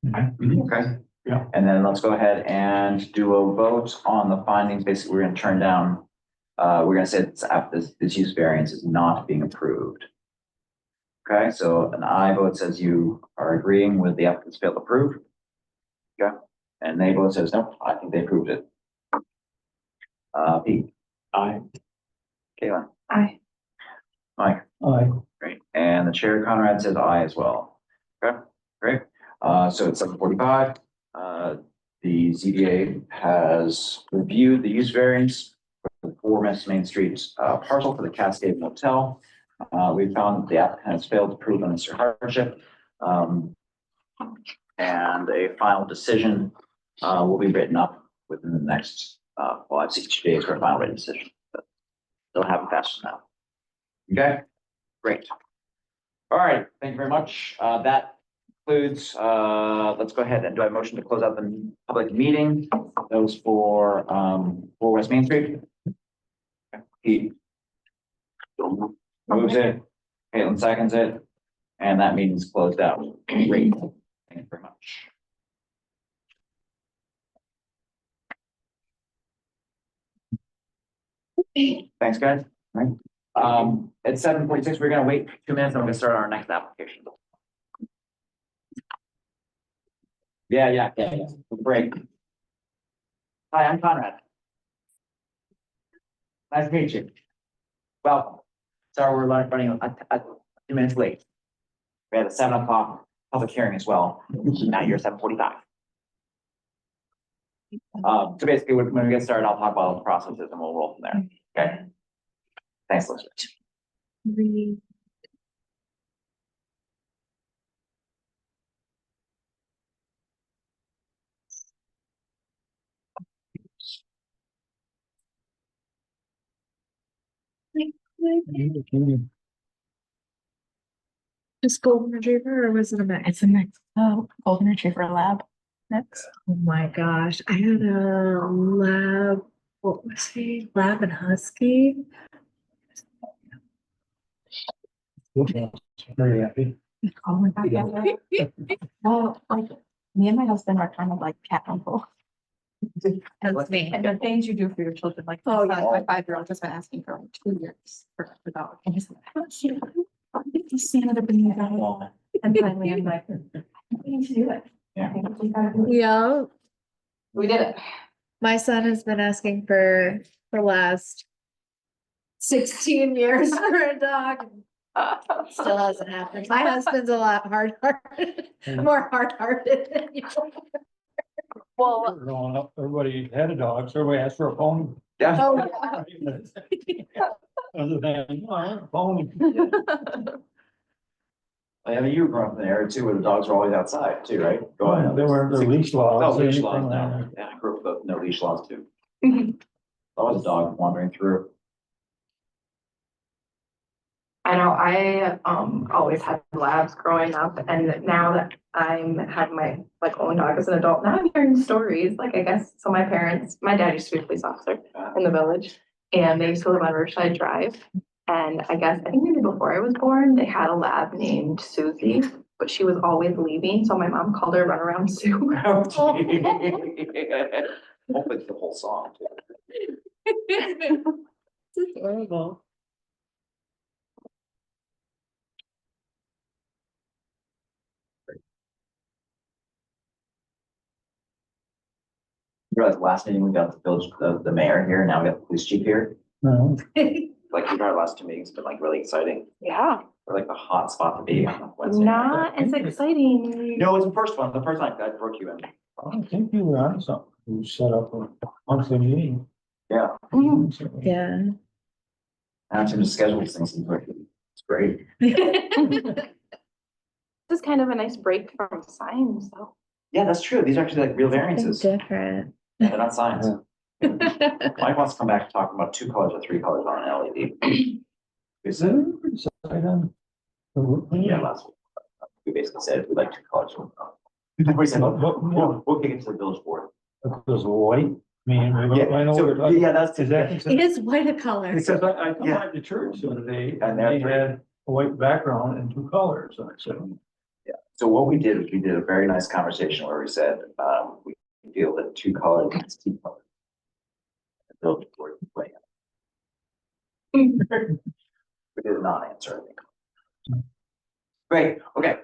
Okay. Yeah. And then let's go ahead and do a vote on the findings. Basically, we're gonna turn down, we're gonna say this use variance is not being approved. Okay, so an aye vote says you are agreeing with the applicant's failed to prove. Okay, and nay vote says no, I think they proved it. Pete. Aye. Caitlin. Aye. Mike. Aye. Great, and the chair Conrad says aye as well. Okay, great. So it's 7:45. The ZBA has reviewed the use variance for the 4 Main Street parcel for the Cascade Motel. We found that the applicant has failed to prove unnecessary hardship. And a final decision will be written up within the next 60 days for a final written decision. But they'll have it fast now. Okay, great. All right, thank you very much. That concludes, let's go ahead and do I motion to close out the public meeting. Those for West Main Street. Pete moves it, Caitlin seconds it, and that meeting's closed out. Great, thank you very much. Thanks, guys. All right. It's 7:46. We're gonna wait 2 minutes and we're gonna start our next application. Yeah. Break. Hi, I'm Conrad. Nice to meet you. Welcome. Sorry, we're running a 2 minutes late. We had a 7 o'clock public hearing as well. Now you're 7:45. So basically, when we get started, I'll talk about the processes and we'll roll from there. Okay. Thanks, Elizabeth. Just golden retriever or was it a mix? It's a mix. Oh, golden retriever lab mix. Oh my gosh. I had a lab, what was he? Lab and husky. Very happy. Oh my God. Well, like me and my husband are kind of like cat uncle. That's me. And the things you do for your children, like Oh, my yeah. my 5-year-old has been asking for like 2 years for the dog. And he's like, I don't see it. I think he's seen it bring me down. And finally I'm like, we need to do it. Yeah. I think we gotta do it. Yeah, We did it. my son has been asking for the last 16 years for a dog. Still hasn't happened. My husband's a lot hard-hearted, more hard-hearted than you. Well, Growing up, everybody had a dog, so everybody asked for a pony. Yeah. Oh, Other than, a pony. I mean, you grew up in the area too, where the dogs were always outside too, right? Go ahead. There weren't the leash laws. Oh, or leash anything laws, like no. that. Yeah, I grew up with no leash laws too. Always a dog wandering through. I know I always had labs growing up, and now that I'm had my like own dog as an adult, now I'm hearing stories. Like I guess so my dad used to be a police officer in the village, and they used to live on Riverside Drive. And I think maybe before I was born, they had a lab named Susie, but she was always leaving, so my mom called her Runaround Sue. Hopefully it's the whole song too. it's adorable. realize last meeting we got the village, the mayor here, now we got the police chief here. No, Like, our last 2 meetings have been like really exciting. Yeah, We're like the hot spot to be on Wednesday night. not as exciting. No, it's the first one. The first night I broke you in. I think you were on something. You set up a monthly meeting. Yeah. Yeah. And to just schedule these things. It's great. This is kind of a nice break from signs, though. Yeah, that's true. These are actually like real variances. Different. They're not signs. Mike wants to come back to talk about 2 colors or 3 colors on an LED. Is that decide on? Yeah, last week. We basically said we like 2 colors. We said, we'll kick it to the village board. Those white, I mean, I know. So, what you're talking- yeah, that's, Is that? It is white a color. Because I come Yeah. by the church the other day And and they're they three. had a white background and 2 colors. And I said, so what we did is we did a very nice conversation where we said, we feel that 2 colors is 2 colors. The village board can play it. We did not answer, I think. Great, okay,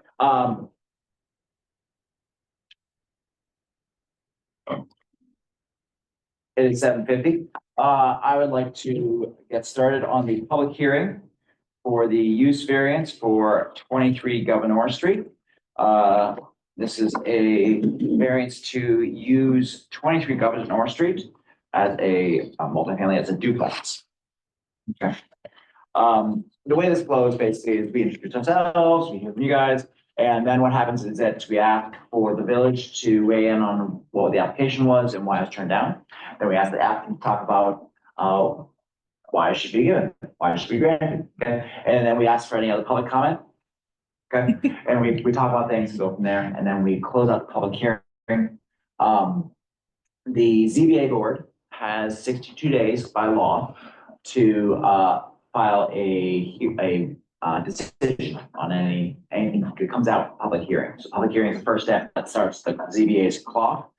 it is 7:50. I would like to get started on the public hearing for the use variance for 23 Gouverneur Street. This is a variance to use 23 Gouverneur Street as a multifamily, as a duplex. Okay. The way this flows basically is we introduce ourselves, we hear from you guys, and then what happens is that we ask for the village to weigh in on what the application was and why it was turned down. Then we ask the applicant to talk about why it should be given, why it should be granted, okay? And then we ask for any other public comment. Okay, and we talk about things and go from there, and then we close out the public hearing. The ZBA board has 62 days by law to file a decision on anything that comes out of public hearing. So public hearing is the first step that starts the ZBA's clock.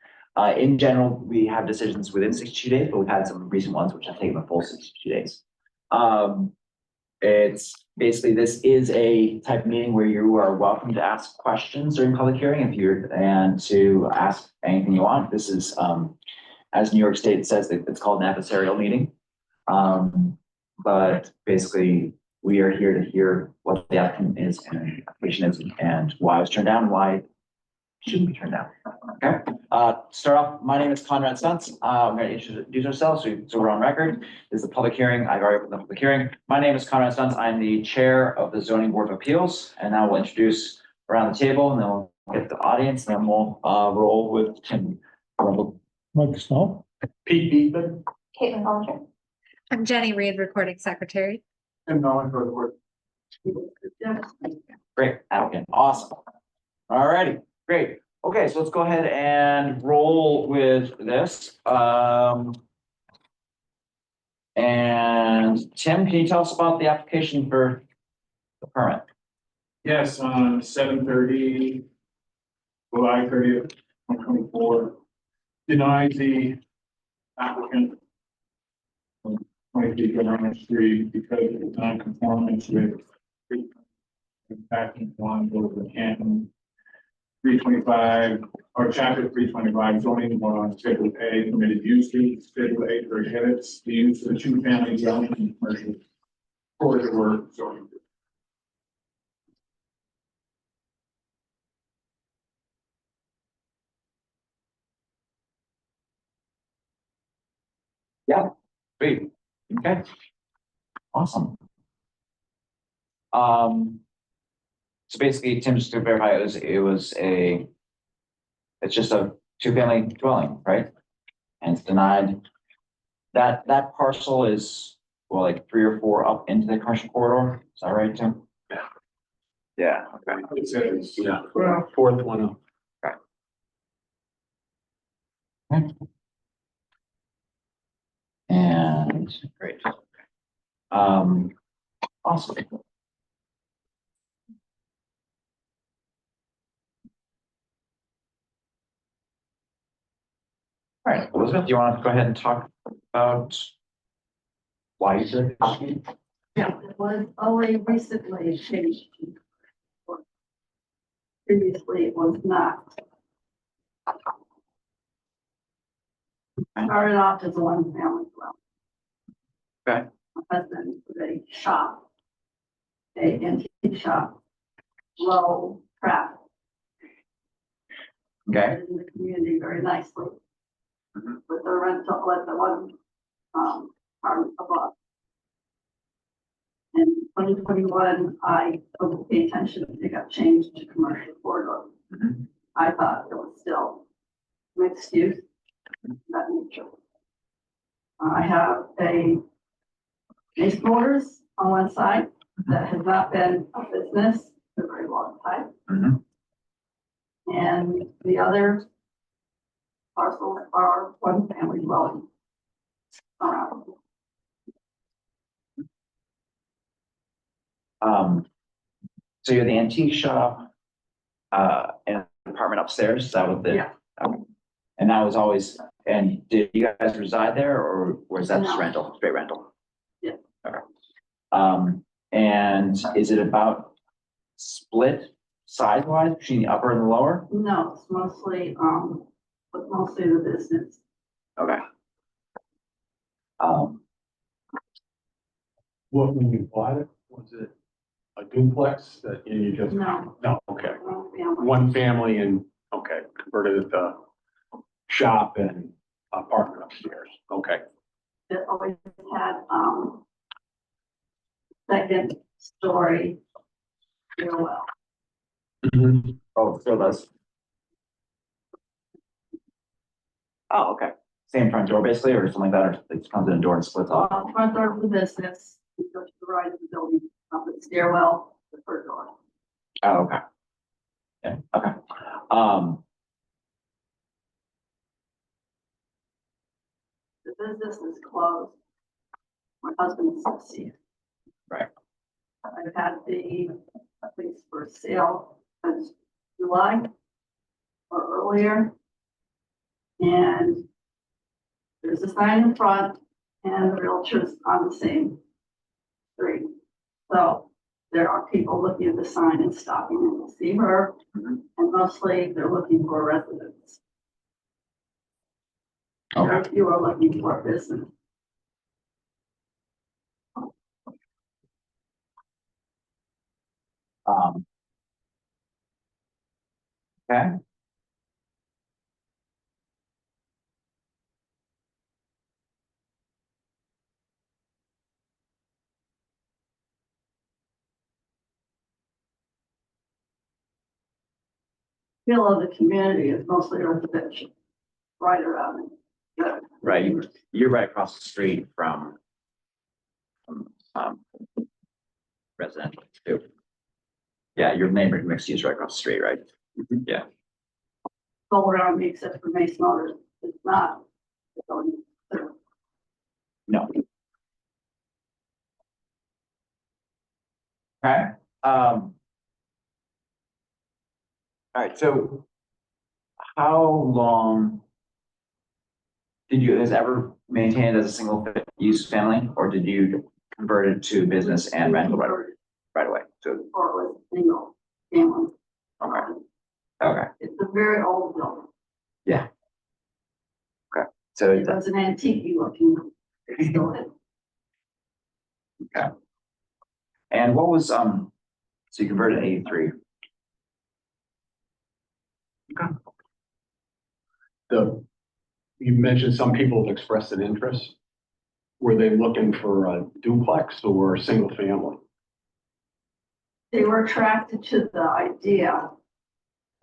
In general, we have decisions within 62 days, but we've had some recent ones which have taken the full 62 days. It's basically, this is a type of meeting where you are welcome to ask questions during public hearing and to ask anything you want. This is, as New York State says, it's called an adversarial meeting. But basically, we are here to hear what the applicant is and the application is and why it was turned down, why it shouldn't be turned down. Okay, start off, my name is Conrad Stuntz. We're going to introduce ourselves, so we're on record. This is the public hearing. I've already opened the public hearing. My name is Conrad Stuntz. I'm the chair of the Zoning Board of Appeals, and now we'll introduce around the table, and then we'll get the audience, and then we'll roll with Tim. Mike Snow? Pete Beekman. Caitlin Hollinger. I'm Jenny Reed, recording secretary. And Nolan for the board. Great, applicant, awesome. All righty, great. Okay, so let's go ahead and roll with this. And Tim, can you tell us about the application for the permit? Yes, on 7:30, July 30th, 2024, denied the applicant 23 Gouverneur Street because it was non-conformance with impacting one over Canton 325 or chapter 325 zoning law, schedule A permitted uses, schedule A prohibits the use of the 2-family dwelling in commercial corridor zoning. Great, okay. Awesome. So basically, Tim, just to verify, it's just a 2-family dwelling, right? And it's denied. That parcel is, well, like 3 or 4 up into the commercial corridor. Is that right, Tim? Yeah. Yeah, okay. It says, Yeah, 4th one up. And great. Awesome. All right, Elizabeth, do you want to go ahead and talk about why you did it? Yeah, it was only recently changed. Previously, it was not. Started off as a one family dwelling. Okay. My husband was a shop, a antique shop, low traffic. Okay. In the community very nicely. Mhm. With the rental, with the one, apartment above. In 2021, I don't pay attention to got changed to commercial corridor. Mhm. I thought it was still mixed use, that nature. I have a base motors on one side that has not been a business for a very long time. Mhm. And the other parcels are one family dwelling. Around. So you're the antique shop, and apartment upstairs, is that what the? Yeah. Okay. And that was always, and did you guys reside there or was that just No. rental, straight rental? Yeah. Okay. And is it about split size wise between the upper and the lower? No, it's mostly, but mostly the business. Okay. Um, What, when you bought it, was it a duplex that you just? No, No, okay. one family. One family and, okay, converted it to shop and apartment upstairs. Okay. That always had, second story stairwell. oh, still does. Oh, okay. Same front door basically, or something like that, or it comes in a door and splits off? Front door of the business, you go to the right of the building, up the stairwell, the third door. Oh, okay. Yeah, okay. Um, The business is closed. My husband is deceased. Right. I've had the, at least for sale since July or earlier. And there's a sign in front and the realtor's on the same street. So there are people looking at the sign and stopping in to see her. Mhm. And mostly they're looking for residents. Okay. You are looking for business. um. Okay. Feel of the community is mostly residential, right around it. Right, you're right across the street from, um, residential too. Yeah, your neighborhood mixed use right across the street, right? Yeah, All around me except for Mace Motors, it's not. no. Okay, all right, so how long did you guys ever maintain it as a single use family, or did you convert it to business and rental right away? So, Or it was single family. okay, okay, It's a very old building. so It was an antique looking. It's still is. okay. And what was, so you converted in 83? Okay. You mentioned some people have expressed an interest. Were they looking for a duplex or a single family? They were attracted to the idea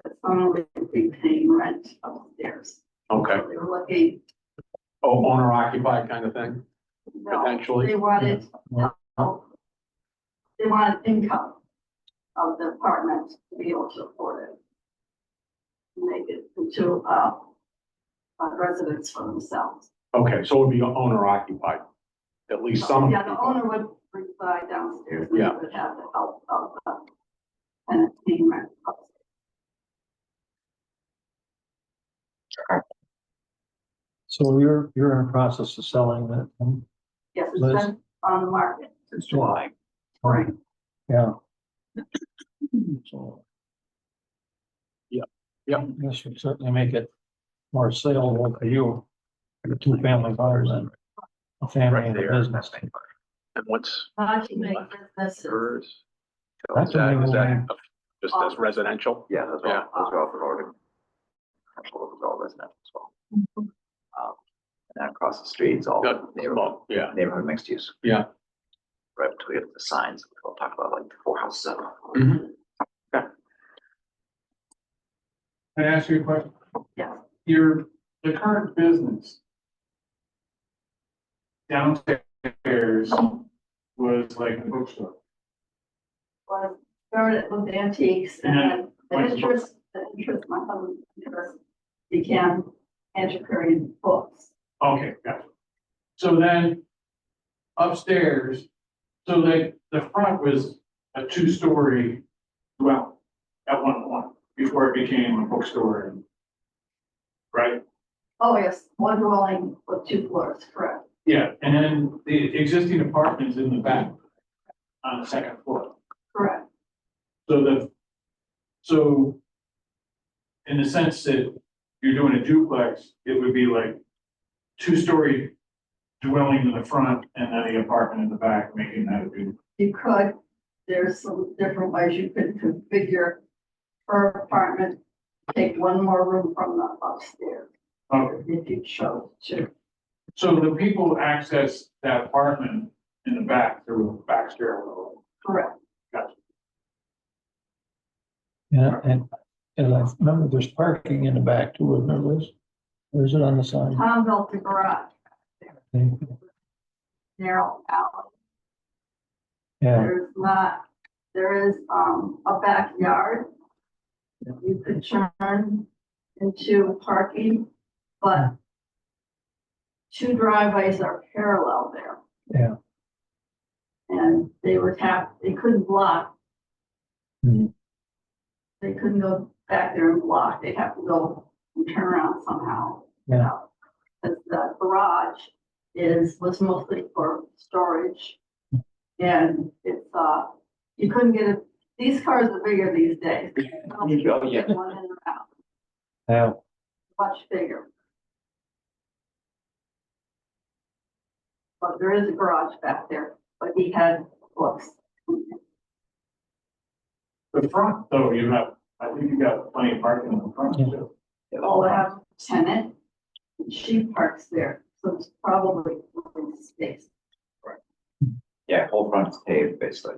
that someone would be paying rent upstairs. Okay. So they were looking, Oh, owner occupied kind of thing, no, potentially? they wanted, they wanted income of the apartment to be able to afford it. Make it into, a residence for themselves. Okay, so it would be owner occupied, at least some. Yeah, the owner would reside downstairs. And Yeah. they would have the help of the tenant paying rent upstairs. So you're in the process of selling that, Yes, it's Liz? been on the market. Since July. Right. yeah. So. Yep. This would certainly make it more saleable to you. The two family cars and a family and a business. And what's Lodging make businesses. hers? That's Is that amazing. just as residential? Yeah, those Yeah. those are all promoted. Those are all residential as well. And then across the street, it's all Good. neighborhood, Well, yeah, neighborhood mixed use. yeah. Right, until we get to the signs, we'll talk about like the 4 houses. Can I ask you a question? Yes. The current business downstairs was like a bookstore. Was started with antiques and then the interest, my husband's interest became antiquarian books. Okay, gotcha. So then upstairs, so like the front was a 2-story dwelling at one point before it became a bookstore. Right? Oh, yes, one dwelling with 2 floors, correct. Yeah, and then the existing apartments in the back on the second floor. Correct. So in the sense that you're doing a duplex, it would be like 2-story dwelling in the front and then the apartment in the back, making that a duplex. You could, there's some different ways you could configure her apartment, take one more room from the upstairs Okay, if you chose to. so the people access that apartment in the back through a back stairwell. Correct. Gotcha. Yeah, and I remember there's parking in the back too, isn't there, Liz? Or is it on the side? Tom built the garage, narrow alley. Yeah, There is a backyard that you could turn into parking, but 2 driveways are parallel there. yeah. And they couldn't block. Mhm. They couldn't go back there and block, they'd have to go and turn around somehow. Yeah. Cause the garage was mostly for storage. And it's, you couldn't get it, these cars are bigger these days. Oh, yeah. One in and out, Yeah, much bigger. But there is a garage back there, but he had books. The front, though, I think you got plenty of parking in the front too. Oh, I have a tenant, and she parks there, so it's probably space. Yeah, whole front is paved, basically.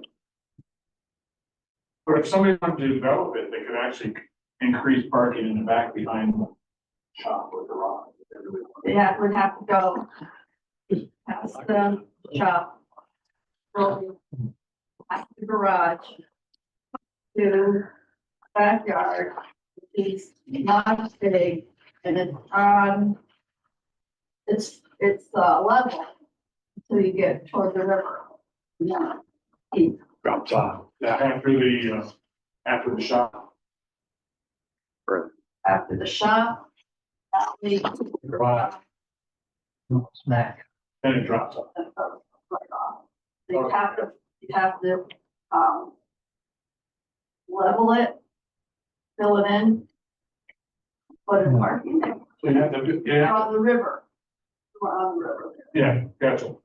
But if somebody wanted to develop it, they could actually increase parking in the back behind the shop or garage. if they really wanted. They would have to go past the shop, go past the garage to backyard. It's not big and it's level until you get toward the river. Yeah. Drops off. Yeah, after the shop. After the shop, alley, Garage, smack. then it drops off. and goes right off. So you have to, level it, fill it in, put in parking there. So you have to, yeah, On the river. We're on the river. yeah, gotcha.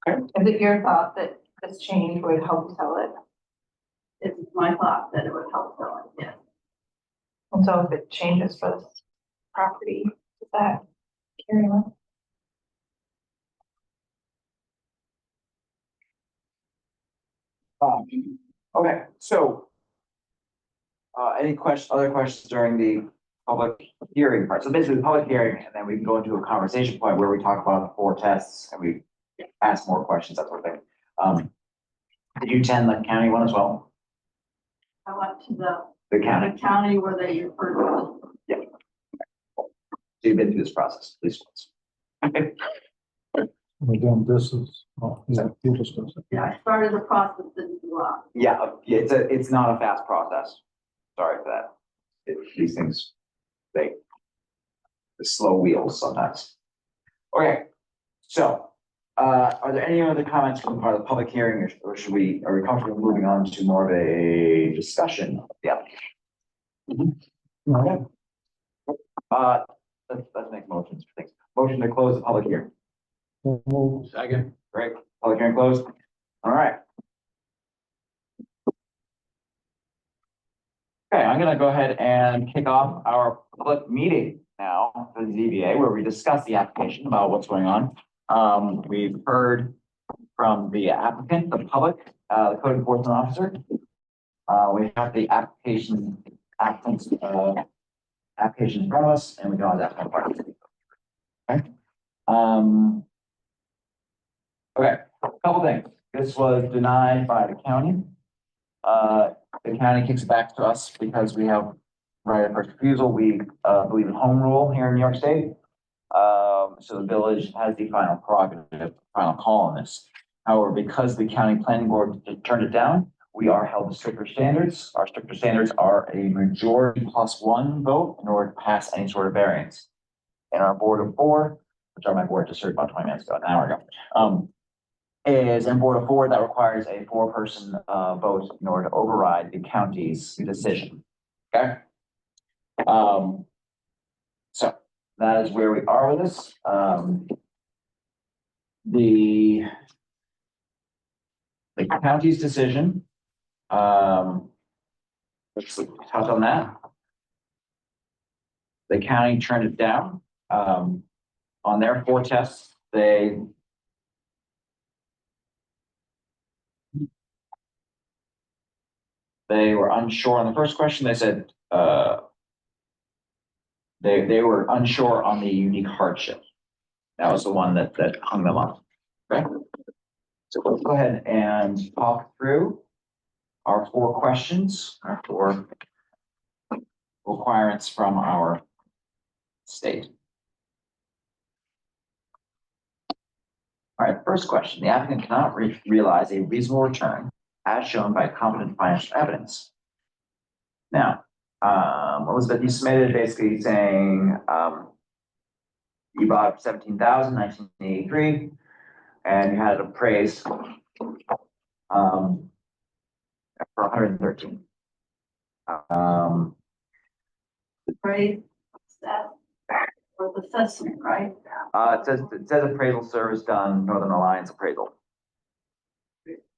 Is it your thought that this change would help sell it? It's my thought that it would help sell it, yes. And so if it changes for this property, does that carry on? Okay, so. Any other questions during the public hearing part? So basically the public hearing, and then we can go into a conversation point where we talk about the 4 tests and we ask more questions, that sort of thing. Did you attend the county one as well? I went to the The county where they referred to. So you've been through this process, at least once. Okay. Again, this is, yeah, you discussed it. Yeah, I started the process in July. Yeah, it's not a fast process. Sorry for that. These things, the slow wheels sometimes. Okay, so, are there any other comments from part of the public hearing, or are we comfortable moving on to more of a discussion of the application? Okay. Let's make motions for things. Motion to close the public hearing. Move. Second. Great. Public hearing closed. All right. Okay, I'm gonna go ahead and kick off our public meeting now for the ZBA, where we discuss the application about what's going on. We've heard from the applicant, the public, the code enforcement officer. We have the applicant's application in front of us, and we can always ask more questions. Okay. Okay, a couple things. This was denied by the county. The county kicks it back to us because we have right of first refusal. We believe in home rule here in New York State. So the village has the final prerogative, final call on this. However, because the county planning board turned it down, we are held to stricter standards. Our stricter standards are a majority +1 vote in order to pass any sort of variance. And our board of 4, which are my board just heard about 20 minutes ago, an hour ago, is in board of 4 that requires a 4-person vote in order to override the county's decision. Okay. So that is where we are with this. The county's decision. Let's touch on that. The county turned it down. On their 4 tests, they were unsure on the first question. They said they were unsure on the unique hardship. That was the one that hung them up. Okay. So let's go ahead and talk through our 4 questions, our 4 requirements from our state. All right, first question. The applicant cannot realize a reasonable return as shown by competent financial evidence. Now, Elizabeth, you submitted basically saying you bought it for $17,000 in 1983, and you had it appraised for $113,000. Right, that was assessment, right? It says appraisal service done, Northern Alliance appraisal.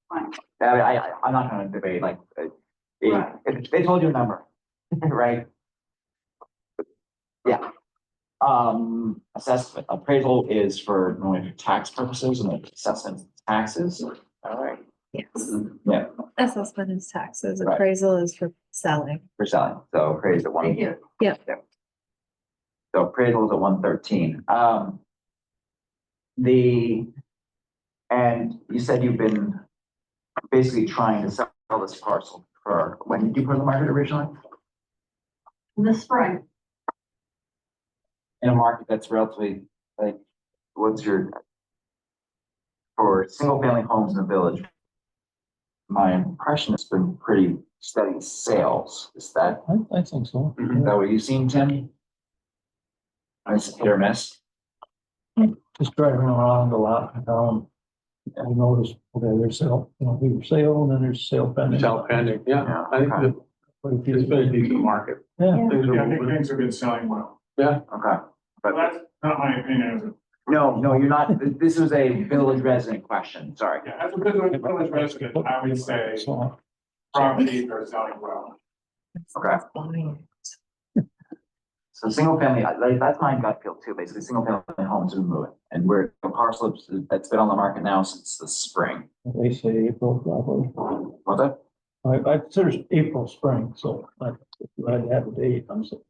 Fine. I'm not gonna debate, like, if they told you a number, right? Yeah. Assessment, appraisal is for normally for tax purposes and assessment taxes. All right. Yes. Yeah, Assessment is taxes, Right. appraisal is for selling. for selling, so appraised at 1. Thank you. So appraisal is at 113. And you said you've been basically trying to sell this parcel for, when did you put it on the market originally? In the spring, In a market that's relatively, like, what's your, for single family homes in the village? My impression has been pretty steady sales. Is that I think so. what you've seen, Tim? It's hit or miss. Just driving around a lot, I noticed, okay, there's sale, we sale, and then there's sale pending. Sell pending, yeah. I think that Quite a few. it's been a decent market. Yeah. Things Yeah, are I think moving. things have been selling well. Okay. But that's not my opinion as a, No, you're not. This was a village resident question. Sorry. yeah, as a village resident, I would say So, properties are selling well. Okay. So single family, that's my gut feel too. Basically, single family homes are moving, and we're a parcel that's been on the market now since the spring. they say April, probably. What's that? I consider April, spring, so if you had to have a date, I'm saying.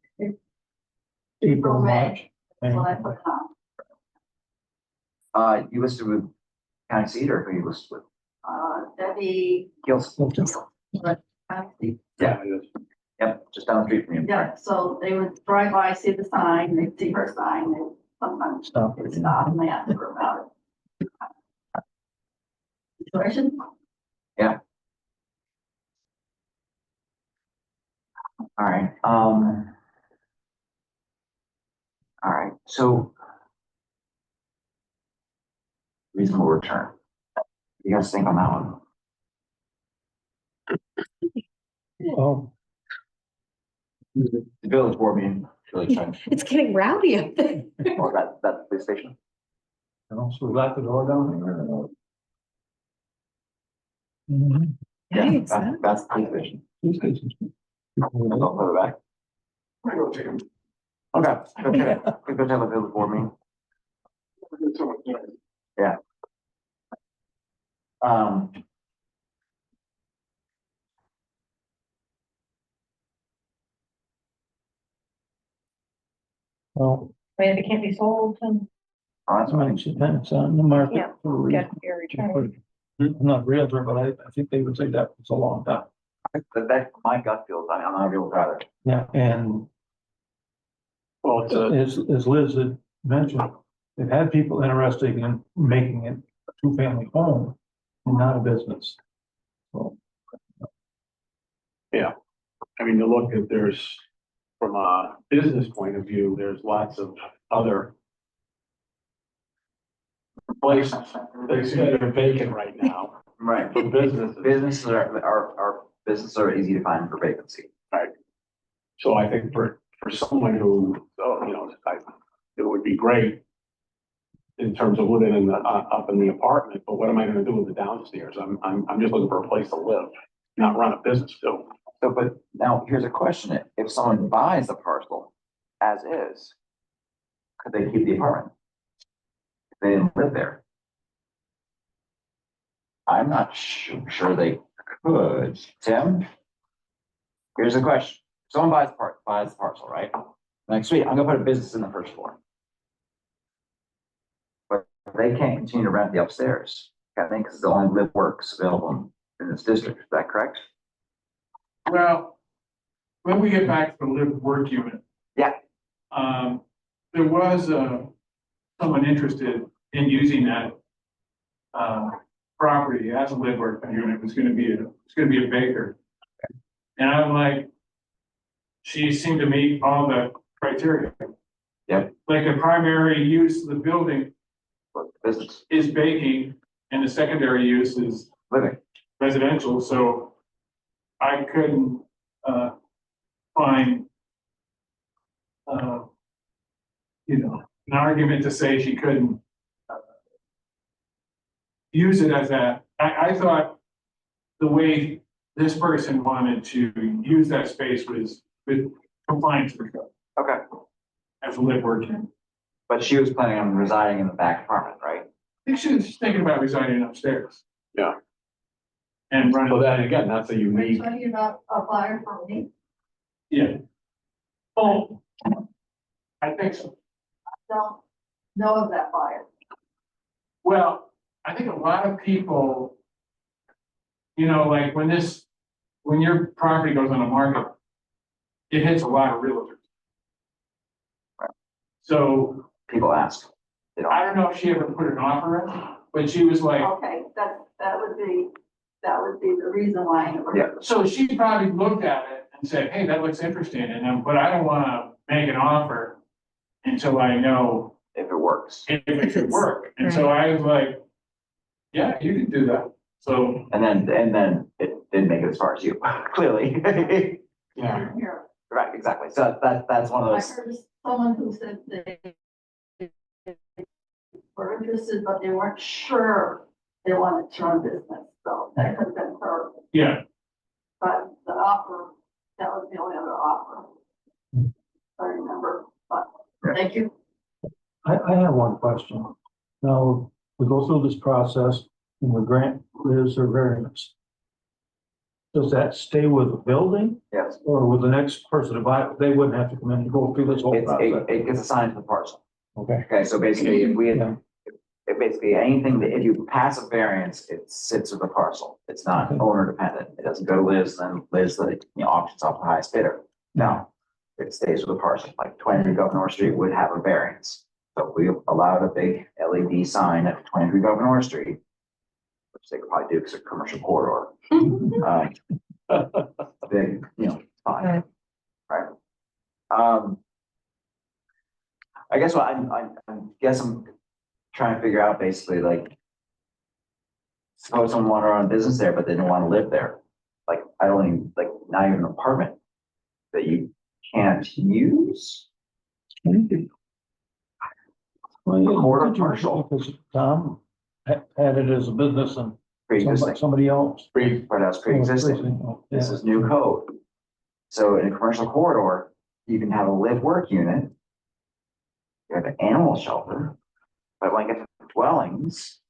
April, March. that's what I put on. You listed with county seat, or who you listed with? Debbie, Gills. County. Yeah. Yep, just down the street from you. Yeah, so they would drive by, see the sign, they'd see her sign, they sometimes Stop. they'd stop and they ask her about it. Situation? All right. All right. So reasonable return. You guys think on that one? Oh, The village board meeting. Really trying, It's getting rowdy up there. oh, that's the police station. And also lock the door down there. Mhm. Yeah, Yikes, that's the police station. Police stations. I'll go further back. I go take them. Okay, go check, go check the field for me. Um. Well, I mean, if it can't be sold, then Oh, that's I mean, fine. it depends on the market. Yeah, for a get reason. your return. I'm not a realtor, but I think they would say that was a long time. But that's my gut feels, I mean, I'm not a real driver. Yeah, and Well, it's a, as Liz had mentioned, they've had people interested in making it a two-family home and not a business. So, I mean, you look at, there's, from a business point of view, there's lots of other places that are vacant right now Right. for businesses. Businesses businesses are easy to find for vacancy. So I think for someone who, you know, it would be great in terms of living in the, up in the apartment, but what am I gonna do with the downstairs? I'm just looking for a place to live, not run a business too. So, but now here's a question. If someone buys the parcel as is, could they keep the apartment? If they didn't live there? I'm not sure they could. Tim? Here's the question. Someone buys the parcel, right? Like, sweet, I'm gonna put a business in the first floor. But they can't continue to rent the upstairs. I think it's the only live works available in this district. Is that correct? Well, when we get back to the live work unit. Yeah. There was, someone interested in using that, property as a live work unit. It's gonna be a baker. And I'm like, she seemed to meet all the criteria. Yep. Like the primary use of the building But business, is baking and the secondary use is living. residential, so I couldn't, find, you know, an argument to say she couldn't use it as that. I thought the way this person wanted to use that space was with compliance with code Okay. as a live working. But she was planning on residing in the back apartment, right? I think she was thinking about residing upstairs. Yeah. And So running, then again, that's a Are you unique, talking about a buyer for me? yeah. Oh, I think so. Don't know of that buyer. Well, I think a lot of people, you know, like when your property goes on the market, it hits a lot of realtors. So People ask. They I don't. don't know if she ever put an offer in, but she was like, Okay, that would be the reason why. I never- Yeah. so she probably looked at it and said, hey, that looks interesting, and but I don't wanna make an offer until I know If it works. if it could work. And so I was like, yeah, you can do that. So, And then it didn't make it as far as you, clearly. yeah, Here, Right, exactly. So that's one of I those, heard someone who said they were interested, but they weren't sure they wanted to run business, so that could have been her. yeah, But the offer, that was the only other offer. I remember, but thank you. I have one question. Now, we go through this process and we grant Liz or variance. Does that stay with the building yes. or with the next person to buy it? They wouldn't have to come in and go through this whole process. It gets assigned to the parcel. Okay. Okay, so basically, if we, Yeah. if basically anything, that if you pass a variance, it sits with the parcel. It's not Okay. owner dependent. It doesn't go to Liz, then Liz, auctions off the highest bidder. No, it stays with the parcel, like 23 Gouverneur Street would have a variance. So if we allowed a big LED sign at 23 Gouverneur Street, which they could probably do because it's a commercial corridor. Big, fine, right? I guess what I'm trying to figure out basically like, suppose someone wanted to run a business there, but they didn't want to live there. Like, I don't even, like, not even an apartment that you can't use. Well, yeah, Corridor did you- commercial. Because Tom had it as a business and Pre-existing, somebody else. right, that's pre-existing. Oh, This yeah. is new code. So in a commercial corridor, you can have a live-work unit. You have an animal shelter, but when I get to dwellings,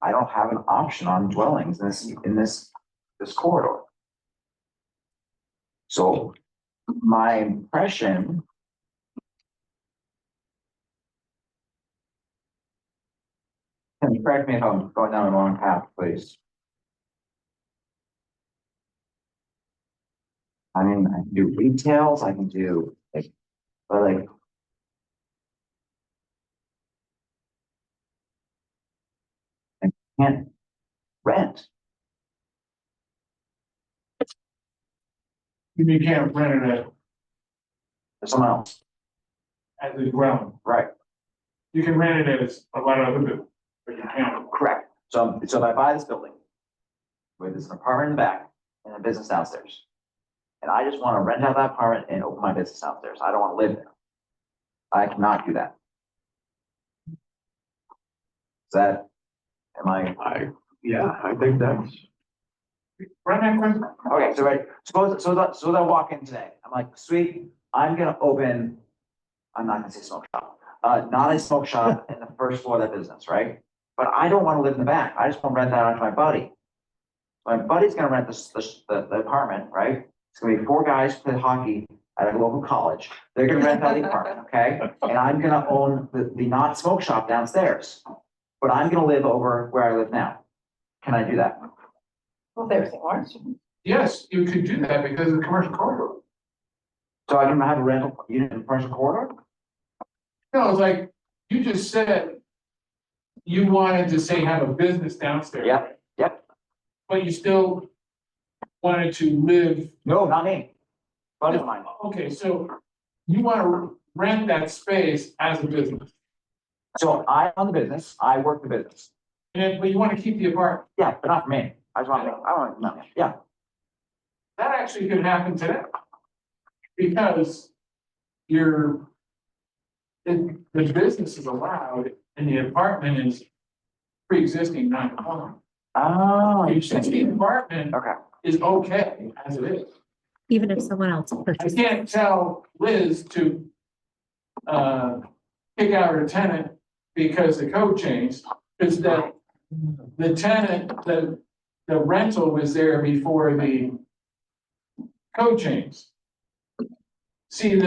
I don't have an option on dwellings in this corridor. So my impression. Can you correct me if I'm going down the wrong path, please? I mean, I can do retails, I can do like, but like. I can't rent. You can't rent it To someone else, as a dwelling. right? You can rent it as a lot of other business, but you can't. Correct. So if I buy this building. With this apartment in the back and a business downstairs. And I just want to rent out that apartment and open my business downstairs. I don't want to live there. I cannot do that. Is that, am I? Yeah, I think that's. Run that question. Okay, so right, suppose I walk in today, I'm like, sweet, I'm gonna open, I'm not gonna say smoke shop, not a smoke shop in the first floor of that business, right? But I don't wanna live in the back, I just wanna rent that out to my buddy. My buddy's gonna rent the apartment, right? It's gonna be 4 guys play hockey at a local college, they're gonna rent out the apartment, okay? And I'm gonna own the not smoke shop downstairs, but I'm gonna live over where I live now. Can I do that? Well, there's the orange. Yes, you could do that because of the commercial corridor. So I can have a rental unit in the commercial corridor? No, it's like, you just said you wanted to say have a business downstairs. Yep, yep. But you still wanted to live, No, not me. Buddy of mine. okay, so you want to rent that space as a business. So I own the business, I work the business. But you want to keep the apartment. Yeah, but not for me. I just want to, I want, no, yeah, That actually could happen today. Because the business is allowed and the apartment is pre-existing non-conforming. oh, The interesting. apartment Okay, is okay as it is. Even if someone else I purchases. can't tell Liz to kick out her tenant because the code changed, because the tenant, the rental was there before the code changed. See,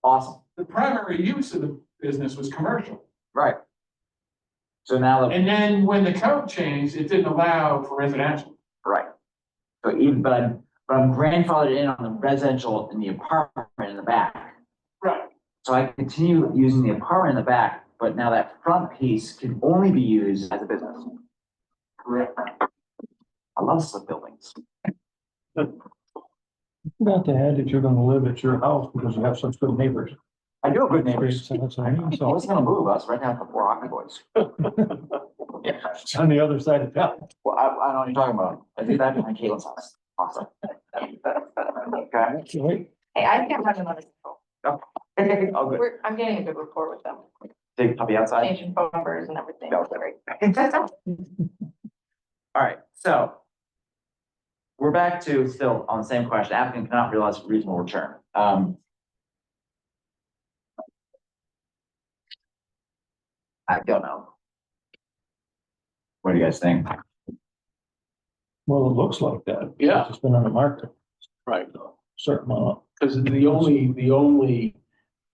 awesome, the primary use of the business was commercial. right. So now, And then when the code changed, it didn't allow for residential. right. So even, but I'm grandfathered in on the residential in the apartment in the back. Right. So I continue using the apartment in the back, but now that front piece can only be used as a business. Correct. I love split buildings. Not to add that you're gonna live at your house because you have such good neighbors. I do have good neighbors. So that's what I mean, I so was gonna move us right now for 4 hockey boys. Yeah. it's on the other side of town. Well, I don't know what you're talking about. I did that behind Caitlin's house. Awesome. Okay. Wait, Hey, I can't run another control. Oh, good. I'm getting a good rapport with them, Take puppy outside. changing phone numbers and everything. That was great. All right, so. We're back to still on the same question. Applicant cannot realize reasonable return. I don't know. What do you guys think? well, it looks like that. Yeah. It's been on the market, Right, certain amount. because the only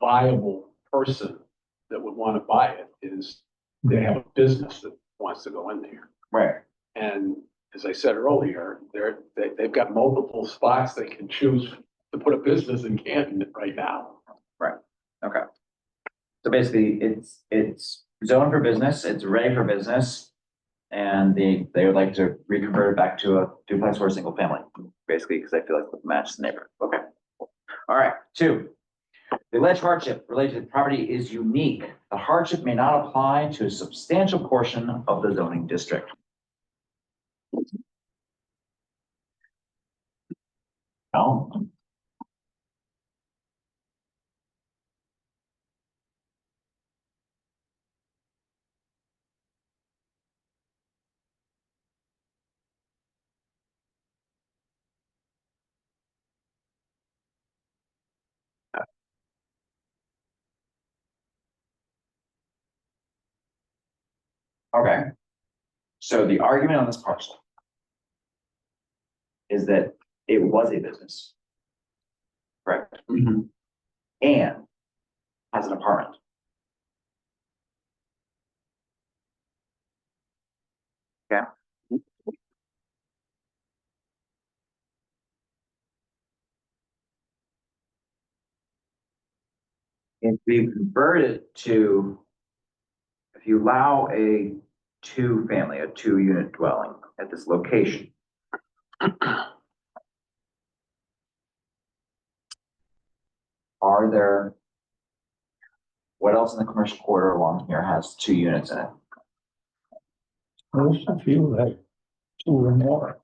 viable person that would want to buy it is they have a business that wants to go in there. Right. And as I said earlier, they've got multiple spots they can choose to put a business in Canton right now. Okay. So basically, it's zoned for business, it's ready for business. And they would like to reconvert it back to a duplex or a single family, basically, because I feel like it matches the neighborhood. Okay. All right, 2. The alleged hardship related to the property is unique. The hardship may not apply to a substantial portion of the zoning district. No. Okay. So the argument on this parcel is that it was a business. Correct? And has an apartment. Okay. If we convert it to, if you allow a two-family, a two-unit dwelling at this location. Are there, what else in the commercial corridor along here has two units in it? There's a few that two or more.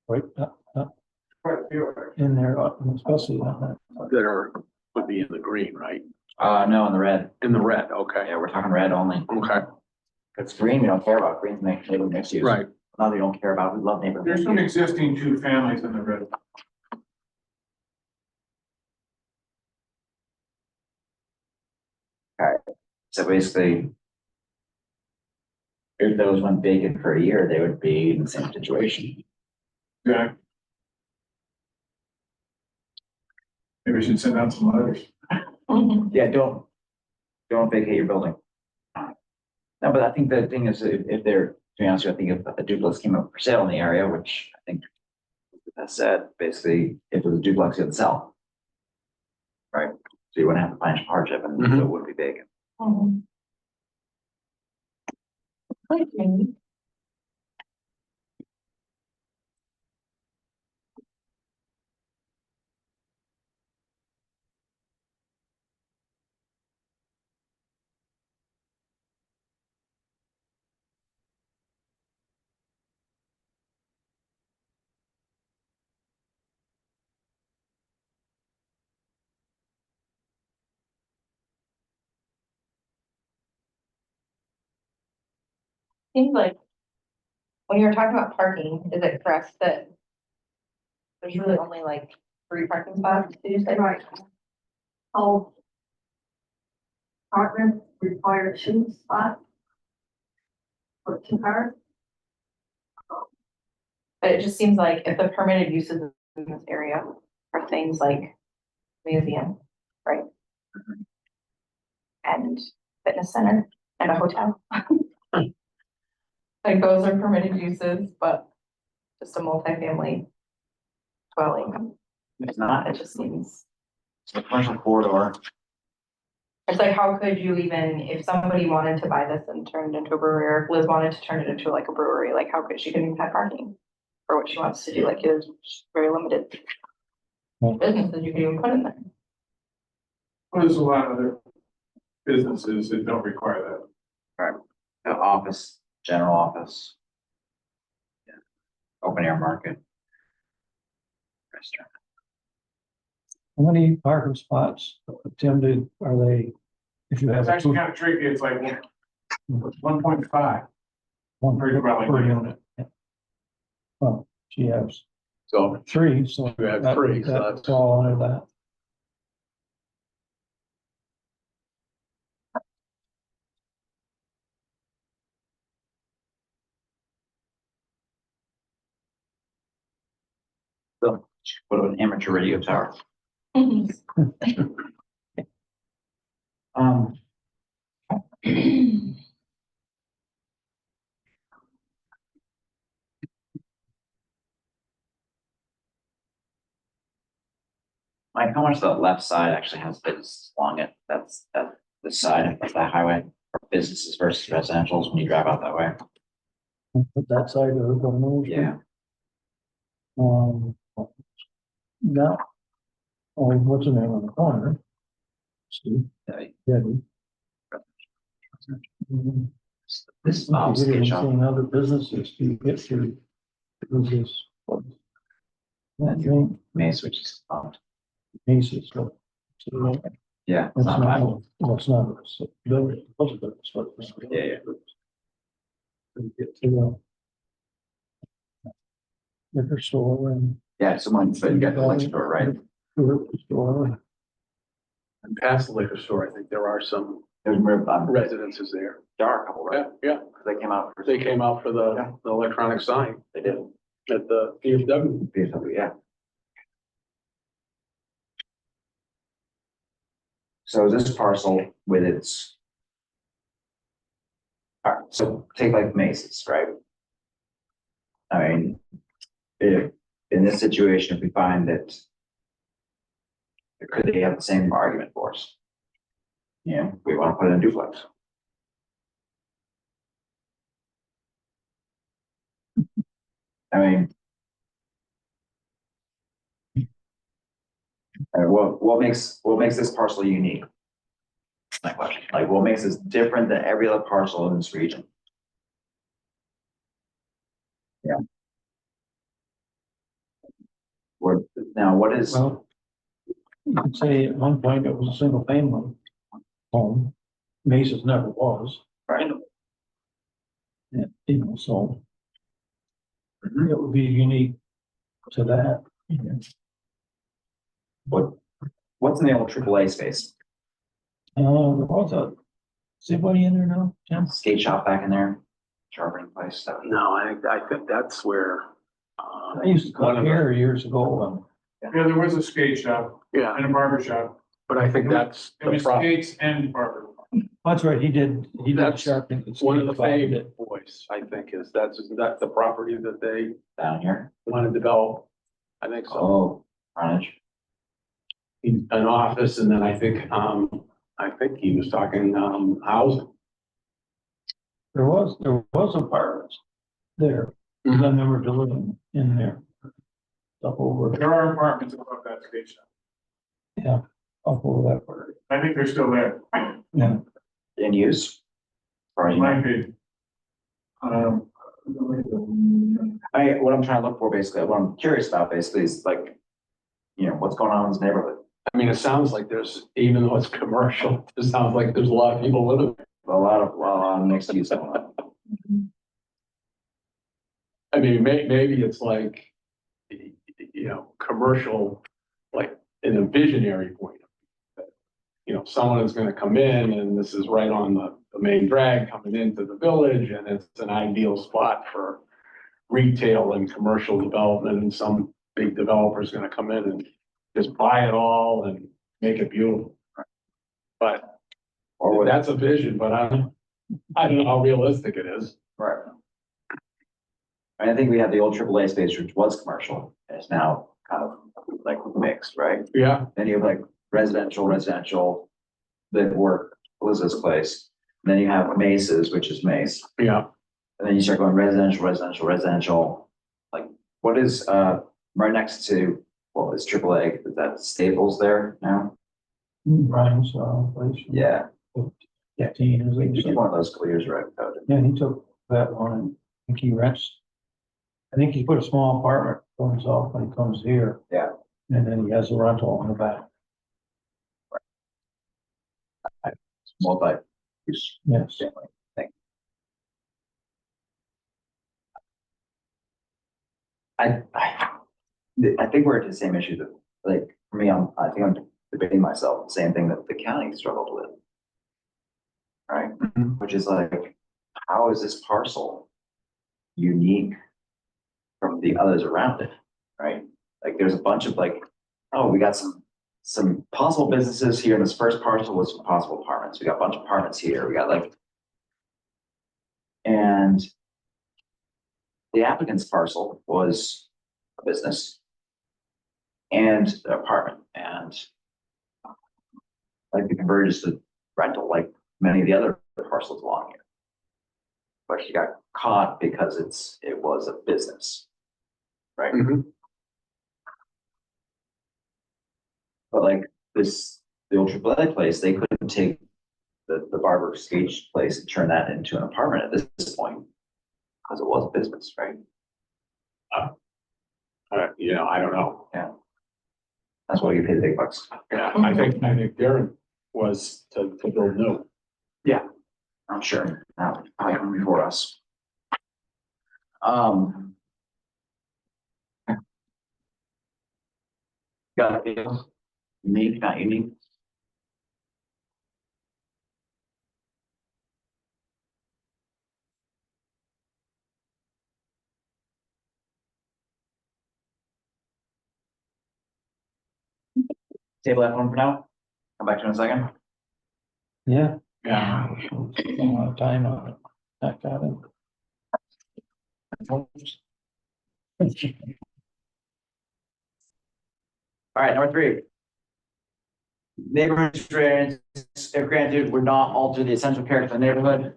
Right, Quite a few. in there, especially on that. That are, would be in the green, right? No, in the red. In the red, okay, Yeah, we're talking red only. okay, It's green, we don't care about. Green's neighborhood mixed use. right. Another we don't care about. We love neighborhood. There's mixed some use. existing two families in the red. So basically, if those went vacant for a year, they would be in the same situation. Yeah. Maybe we should send out some letters. Yeah, don't vacate your building. No, but I think the thing is, if they're, to be honest with you, I think if a duplex came up for sale in the area, which I think that said, basically, if it was a duplex, you'd sell. Right? So you wouldn't have the financial hardship and Mhm. it would be vacant. Seems like when you were talking about parking, is it correct that there's really only like 3 parking spots? Did you say? Right. Oh. Apartments require 2 spots. For 2 cars. But it just seems like if the permitted uses in this area are things like museum, right? And fitness center and a hotel. Like those are permitted uses, but just a multifamily dwelling. It's not, It just seems, it's a commercial corridor. it's like, how could you even, if somebody wanted to buy this and turn it into a brewery, or if Liz wanted to turn it into like a brewery, like how could she couldn't even have parking for what she wants to do? Like it's very limited businesses you can even put in there. Well, there's a lot of other businesses that don't require that. The office, general office. Yeah. Open air market. Restaurant. How many parking spots, Tim, are they, if you have It's a actually two, kind of tricky. It's like 1.5. one Pretty per well, yeah. unit? Well, she has So 3, so you have that, 3, so that's that's, all under that. So, what of an amateur radio tower? Um. Like how much the left side actually has business along it? That's the side of that highway for businesses versus residential's when you drive out that way. Put that side of the Gouverneur Street. Yeah. No. Oh, what's the name on the corner? Steve, Debbie. Mhm. This is You Bob's get Skate in Shop. seeing other businesses, you get to. This. I think Mace, which is bumped. Macy's, so. So Yeah. It's it's not not, bad. well, it's not, it's a building, it was a building, so it's not- Yeah, yeah. You get to, liquor store and. Yeah, someone, but you got the liquor store, right? Liquor store. and past the liquor store, I think there are some There's more, residences there. there are a couple, right? Yeah, yeah. They came out. They came out for the electronic sign They did. at the VFW. Yeah. So this parcel with its. Alright, so take like Macy's, right? I mean, if, in this situation, if we find that. Could they have the same argument for us? You know, we want to put in a duplex. I mean. What makes this parcel unique? My question, like what makes this different than every other parcel in this region? Yeah. What is, Well, you could say at one point it was a single family home. Mace's never was, right? yeah, you know, so Mhm. it would be unique to that. What's in the old AAA space? What's a, is anybody in there now, Jim? Skate shop back in there, sharpening place, stuff. No, I think that's where, I used to one cut of the- hair years ago, Yeah, there was a skate shop yeah, and a barber shop. but I think that's It the was problem. skates and barber. that's right, he did That's sharpening. One of the favorite boys, I think, is that's the property that they Down here. want to develop. I think so. Oh, frontage. An office, and then I think he was talking, housing. There was apartments there, I remember living in there. Up over, There are apartments above that skate shop. yeah, up over that part, I think they're still there. yeah. In use. Or you know, Might be. what I'm trying to look for basically, what I'm curious about basically is like, you know, what's going on in this neighborhood? I mean, it sounds like there's, even though it's commercial, it sounds like there's a lot of people living there. A lot of mixed use going on. I mean, maybe it's like, you know, commercial, like in a visionary point. You know, someone is gonna come in and this is right on the main drag coming into the village, and it's an ideal spot for retail and commercial development, and some big developer is gonna come in and just buy it all and make it beautiful. But Or what, that's a vision, but I don't know how realistic it is. right. I think we had the old AAA space, which was commercial, and it's now kind of like mixed, right? Yeah, Then you have like residential, that work Elizabeth's place. And then you have Mace's, which is Mace. yeah. And then you start going residential. Like, what is, right next to, well, it's AAA, is that Staples there now? Brian's, place. Yeah, Yeah, teen, as they it's say. one of those clears, right? Yeah, he took that one, and I think he rents. I think he put a small apartment for himself when he comes here. Yeah. And then he has a rental on the back, Multi-use. yes. Thing. I think we're at the same issue that, like, for me, I think I'm debating myself, the same thing that the county struggled with. Right? Which is like, how is this parcel unique from the others around it, right? Like, there's a bunch of like, oh, we got some possible businesses here, and this first parcel was some possible apartments. We got a bunch of apartments here, we got like. And the applicant's parcel was a business and an apartment, and like the convergence to rental, like many of the other parcels along here. But she got caught because it was a business, right? Mhm. But like the old AAA place, they couldn't take the barber skate place and turn that into an apartment at this point. Because it was a business, right? You know, I don't know. That's why you pay the big bucks. Yeah, I think Darren was to build new. I'm sure. Now, probably come before us. Got it. Unique, not unique. Table that one for now. Come back to it in a second. Yeah. Yeah. A lot of time on it. I got it. All right, number 3. Neighborhood variance, if granted, would not alter the essential character of the neighborhood.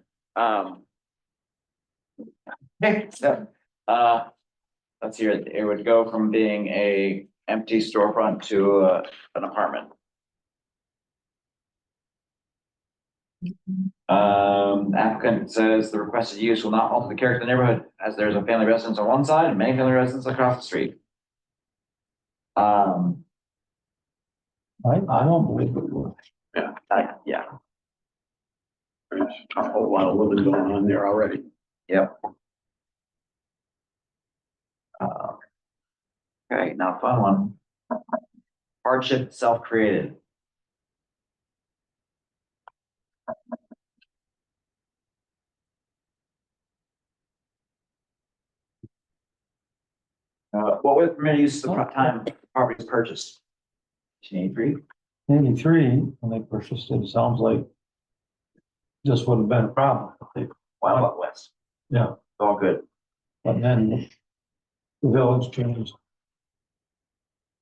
So, let's hear it. It would go from being a empty storefront to an apartment. Applicant says the requested use will not alter the character of the neighborhood as there's a family residence on one side and many family residences across the street. I don't believe it would. Yeah, There's a whole lot of living going on there already. yep. Okay, now fun one. Hardship self-created. What was the permitted use of the time the property was purchased? 1983? 83, when they purchased it, sounds like this would have been a problem. Wild Wild West. Yeah, It's all good. but then the village changed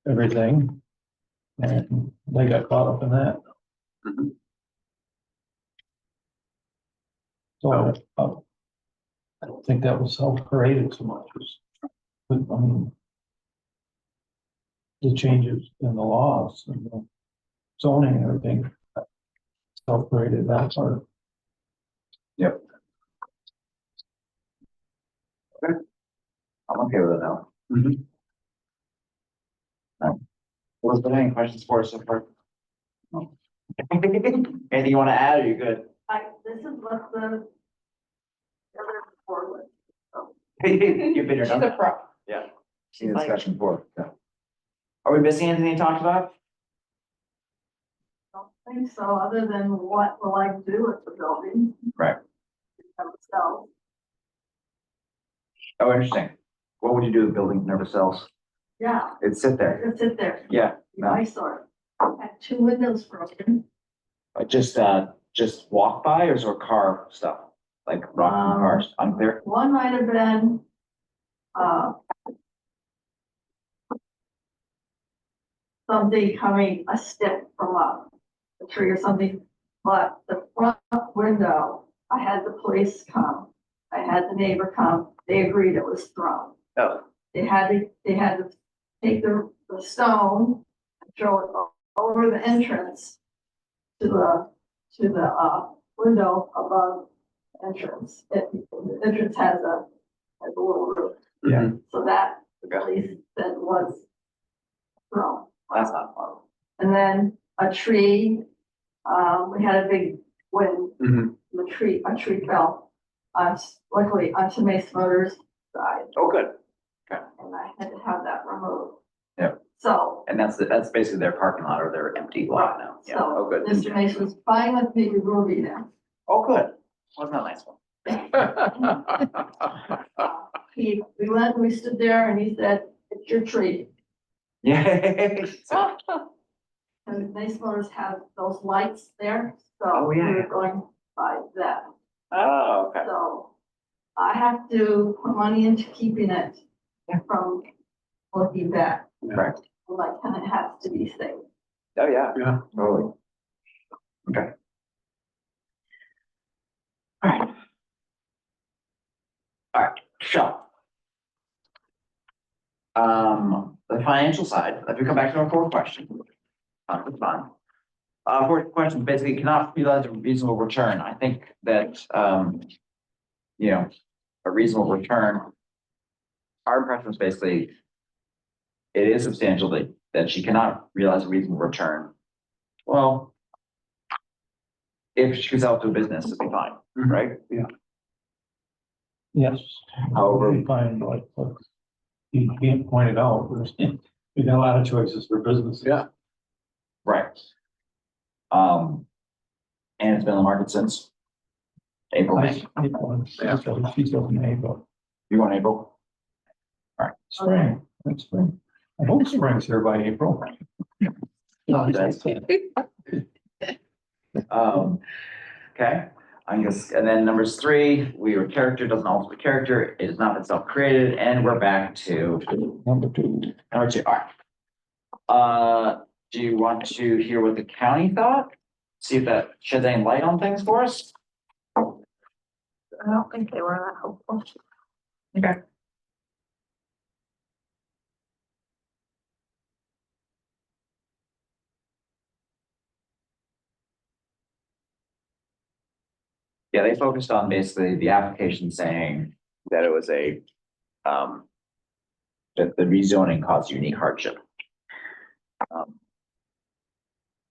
everything. And they got caught up in that. Mhm. So I don't think that was self-created so much as, I mean, the changes in the laws and the zoning and everything. Self-created that part. Yep. Okay. I'm okay with it now. Mhm. Was there any questions for us so far? No. Anything you want to add, or you good? This is what the other report was. You've been here. She's a pro. Yeah. Seen the discussion before. Yeah. Are we missing anything you talked about? I don't think so, other than what will I do with the building? Right. So, Oh, interesting. What would you do if the building never sells? yeah, It'd sit there. just sit there. Yeah. No. I saw it. Had 2 windows broken. Just walk by or is there car stuff? Like rocking cars, unclear? One might have been, something coming, a stick from a tree or something, but the front window, I had the police come, I had the neighbor come, they agreed it was thrown. Oh, They had to take the stone and throw it over the entrance to the window above the entrance. The entrance has a little roof, yeah. so that the Okay. police said was thrown. That's not fun. And then a tree, we had a big wind, Mhm. a tree fell, luckily onto Mace Motors' side, Oh, good. and I had to have that removed. Yep. So, And that's basically their parking lot or their empty lot now. Yeah. Oh, so good. Mr. Mace was fine with me removing them. Oh, good. Wasn't that a nice one? We went, we stood there and he said, it's your tree. Yeah. And Mace Motors have those lights there, so Oh, we yeah. were going by that. Oh, okay. So I have to put money into keeping it Yeah. from looking back. Correct. My tenant has to be safe. Oh, yeah. Yeah. Totally. Okay. All right. All right, so. The financial side, if we come back to our 4th question. It's fine. 4th question, basically cannot realize a reasonable return. I think that, a reasonable return. Our impression is basically. It is substantial that she cannot realize a reasonable return. Well. If she could sell it to a business, it'd be fine, Mhm. right? Yes. However- We find like, you can't point it out, we got a lot of choices for businesses. Yeah. Right. And it's been on the market since April, May. She's open April. You want April? Spring, that's spring. I hope spring's here by April. Okay, I guess, and then numbers 3, your character doesn't alter the character, it has not been self-created, and we're back to Number 2. number 2, all right. Do you want to hear what the county thought? See if that sheds any light on things for us? I don't think they were that helpful. Okay. Yeah, they focused on basically the application saying that it was that the rezoning caused unique hardship.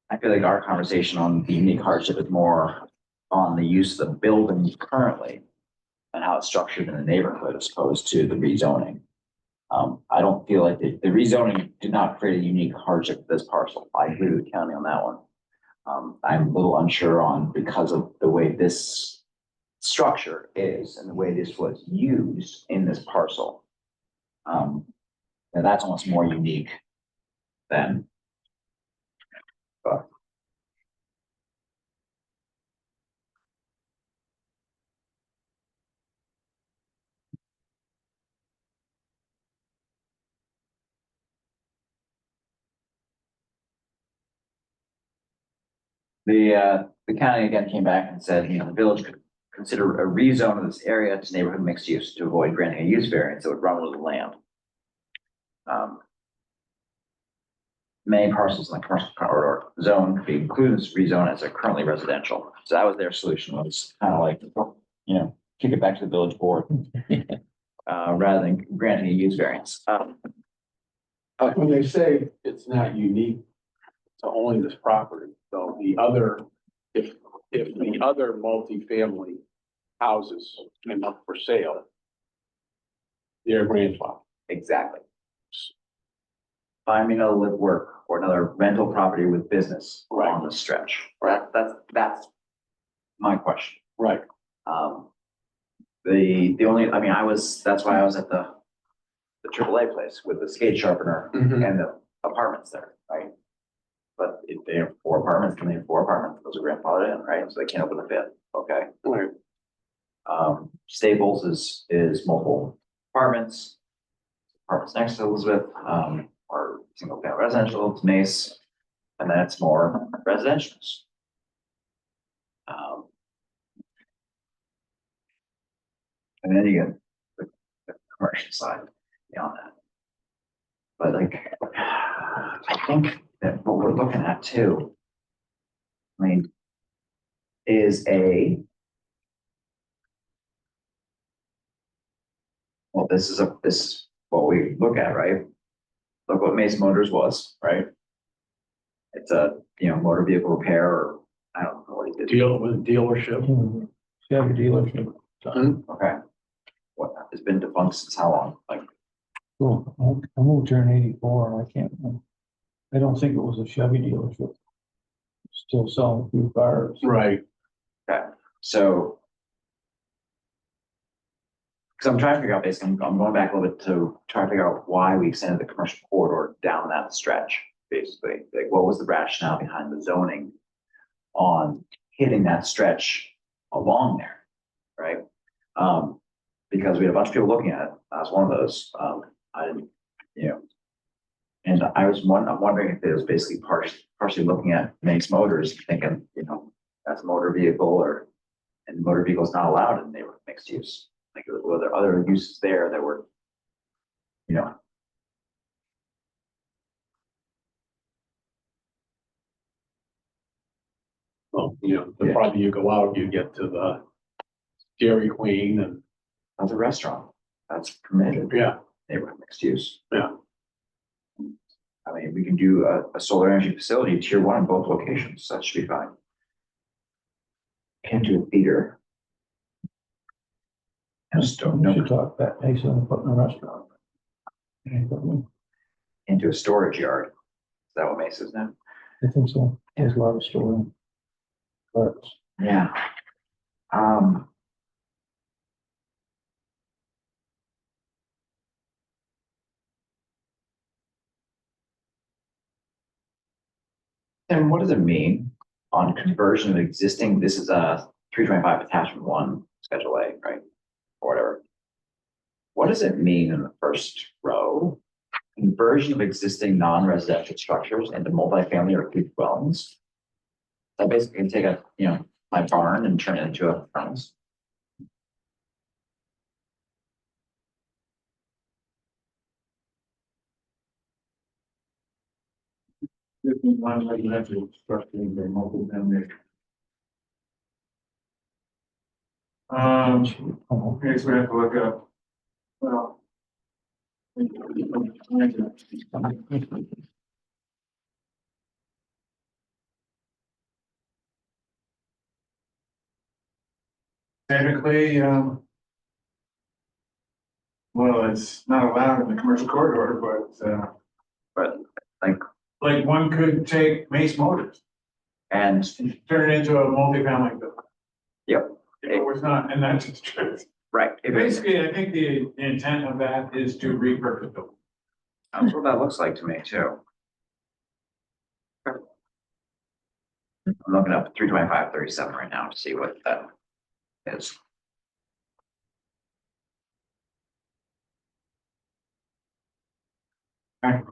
I feel like our conversation on the unique hardship is more on the use of the building currently and how it's structured in the neighborhood as opposed to the rezoning. I don't feel like the rezoning did not create a unique hardship for this parcel. I agree with the county on that one. I'm a little unsure on because of the way this structure is and the way this was used in this parcel. And that's almost more unique than. But the county again came back and said, the village could consider a rezone of this area to neighborhood mixed use to avoid granting a use variance that would run with the land. Many parcels in the commercial corridor zone could be included in this rezone as they're currently residential. So that was their solution, was kind of like, kick it back to the village board. Rather than granting a use variance. When they say it's not unique to only this property, so the other, if the other multifamily houses came up for sale, they're grandfathered. Exactly. Find me another live work or another rental property with business on the stretch. Right. That's my question. Right. The only, that's why I was at the AAA place with the skate sharpener and the apartments there, right? But if they have 4 apartments, can they have 4 apartments? Those are grandfathered in, right? So they can't open a 5th, okay? Right. Staples is multiple apartments. Apartments next to Elizabeth, are single family residential, it's Mace, and then it's more residentials. And then you get the commercial side beyond that. But I think that what we're looking at too, is this is what we look at, right? Look what Mace Motors was, right? It's a, motor vehicle repair, or I don't know what he did. Dealership. Chevy dealership. Okay. What, it's been defunct since how long? Cool. I moved here in 84. I can't remember. I don't think it was a Chevy dealership. Still selling a few cars. Right. Okay, so. Because I'm trying to figure out, basically, I'm going back a little bit to try to figure out why we extended the commercial corridor down that stretch, basically. Like, what was the rationale behind the zoning on hitting that stretch along there, right? Because we had a bunch of people looking at it. I was one of those. I didn't, and I'm wondering if it was basically partially looking at Manx Motors, thinking, that's a motor vehicle, and motor vehicles not allowed in neighborhood mixed use. Like, were there other uses there that were, Well, the farther you go out, you get to the Dairy Queen and. that's a restaurant. That's permitted. Yeah. Neighborhood mixed use. Yeah. We can do a solar energy facility, tier 1 in both locations. That should be fine. Can't do a theater. I just don't We know. should talk that Mason and putting a restaurant. Into a storage yard. Is that what Mesa is now? I think so. There's a lot of storing. Parts. Yeah. Tim, what does it mean on conversion of existing, this is a 325 attachment 1, Schedule A, right? Or whatever. What does it mean in the first row? Conversion of existing non-residential structures into multifamily or group dwellings. I basically can take a, my barn and turn it into a house. This is one residential structure in the multi-family. Okay, so we have to look up, well. Technically, well, it's not allowed in the commercial corridor, But like, like one could take Mace Motors and and turn it into a multi-family building. Yep. It was not, and that's the truth. right, if it's, Basically, I think the intent of that is to repurpose it. that's what that looks like to me too. I'm looking up 325-37 right now to see what that is. Right.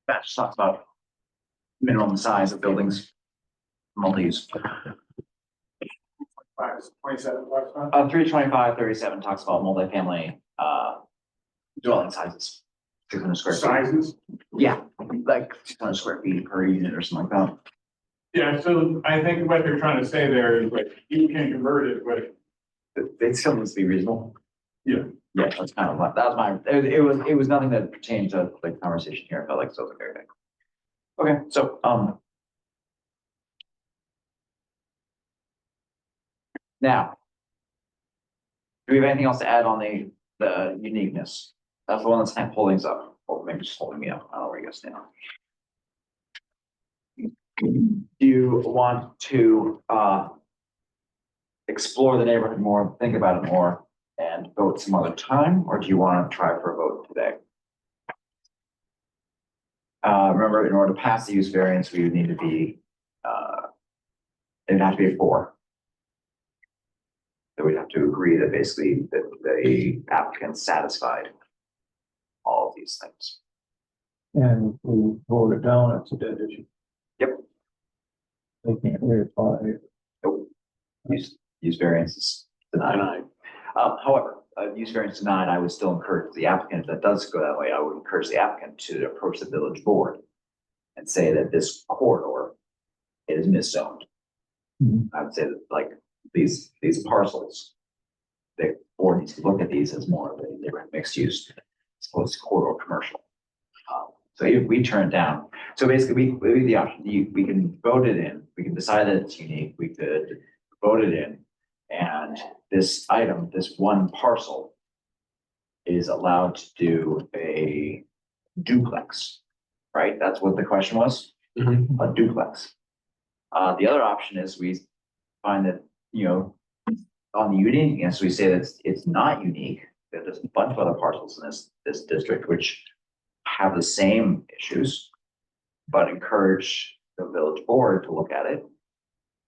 That just talks about minimum size of buildings, multi-use. 27, 325-37 talks about multifamily, dwelling sizes. 600 square feet. sizes. Yeah, like 600 square feet per unit or something like that. Yeah, so I think what they're trying to say there is like, you can convert it, but It still needs to be reasonable. Yeah. Yeah, that's kind of, that was my, it was nothing that pertained to the conversation here. I felt like so very big. Okay, so, now. Do we have anything else to add on the uniqueness? That's the one that's kind of holding us up, or maybe just holding me up. I don't know where you guys stand. Do you want to, explore the neighborhood more, think about it more, and vote some other time, or do you want to try for a vote today? Remember, in order to pass the use variance, we would need to be, it'd have to be a 4. So we'd have to agree that basically that the applicant satisfied all of these things. And if we vote it down, it's a dead issue. Yep. They can't reapply. Nope. Use variance is denied. However, use variance denied, I would still encourage the applicant, if that does go that way, I would encourage the applicant to approach the village board and say that this corridor is miszoned. Mhm. I would say that like these parcels, the board needs to look at these as more of a neighborhood mixed use as opposed to corridor commercial. So if we turn it down, so basically we have the option, we can vote it in, we can decide that it's unique, we could vote it in. And this item, this one parcel is allowed to do a duplex, right? That's what the question was, a duplex. The other option is we find that, on the uniqueness, we say that it's not unique, that there's a bunch of other parcels in this district which have the same issues, but encourage the village board to look at it,